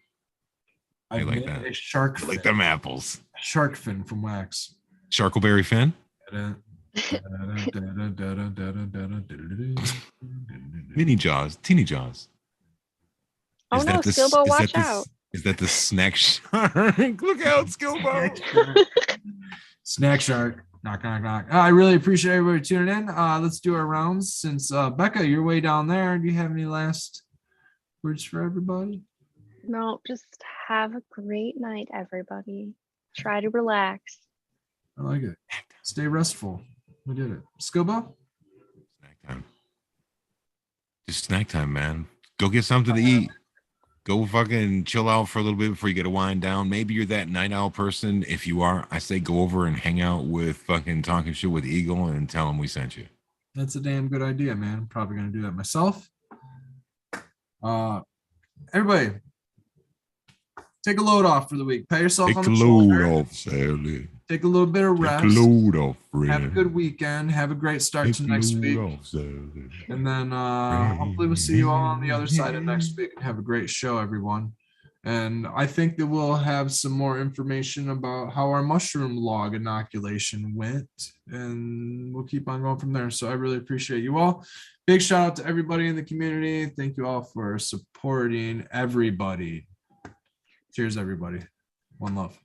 I like that. A shark fin. Like them apples. Shark fin from wax. Sharkleberry fin? Mini jaws, teeny jaws. Oh no, Skilbo, watch out. Is that the snack shark? Look out, Skilbo. Snack shark. Knock, knock, knock. I really appreciate everybody tuning in. Let's do our rounds. Since Becca, you're way down there. Do you have any last words for everybody? No, just have a great night, everybody. Try to relax. I like it. Stay restful. We did it. Skilbo? Snack time. Just snack time, man. Go get something to eat. Go fucking chill out for a little bit before you get to wind down. Maybe you're that night owl person. If you are, I say go over and hang out with fucking Talking Shit with Eagle and tell him we sent you. That's a damn good idea, man. I'm probably going to do that myself. Everybody, take a load off for the week. Pat yourself on the shoulder. Take a load off, Sally. Take a little bit of rest. Take a load off, friend. Have a good weekend. Have a great start to next week. And then hopefully we'll see you all on the other side of next week. Have a great show, everyone. And I think that we'll have some more information about how our mushroom log inoculation went. And we'll keep on going from there. So I really appreciate you all. Big shout out to everybody in the community. Thank you all for supporting everybody. Cheers, everybody. One love.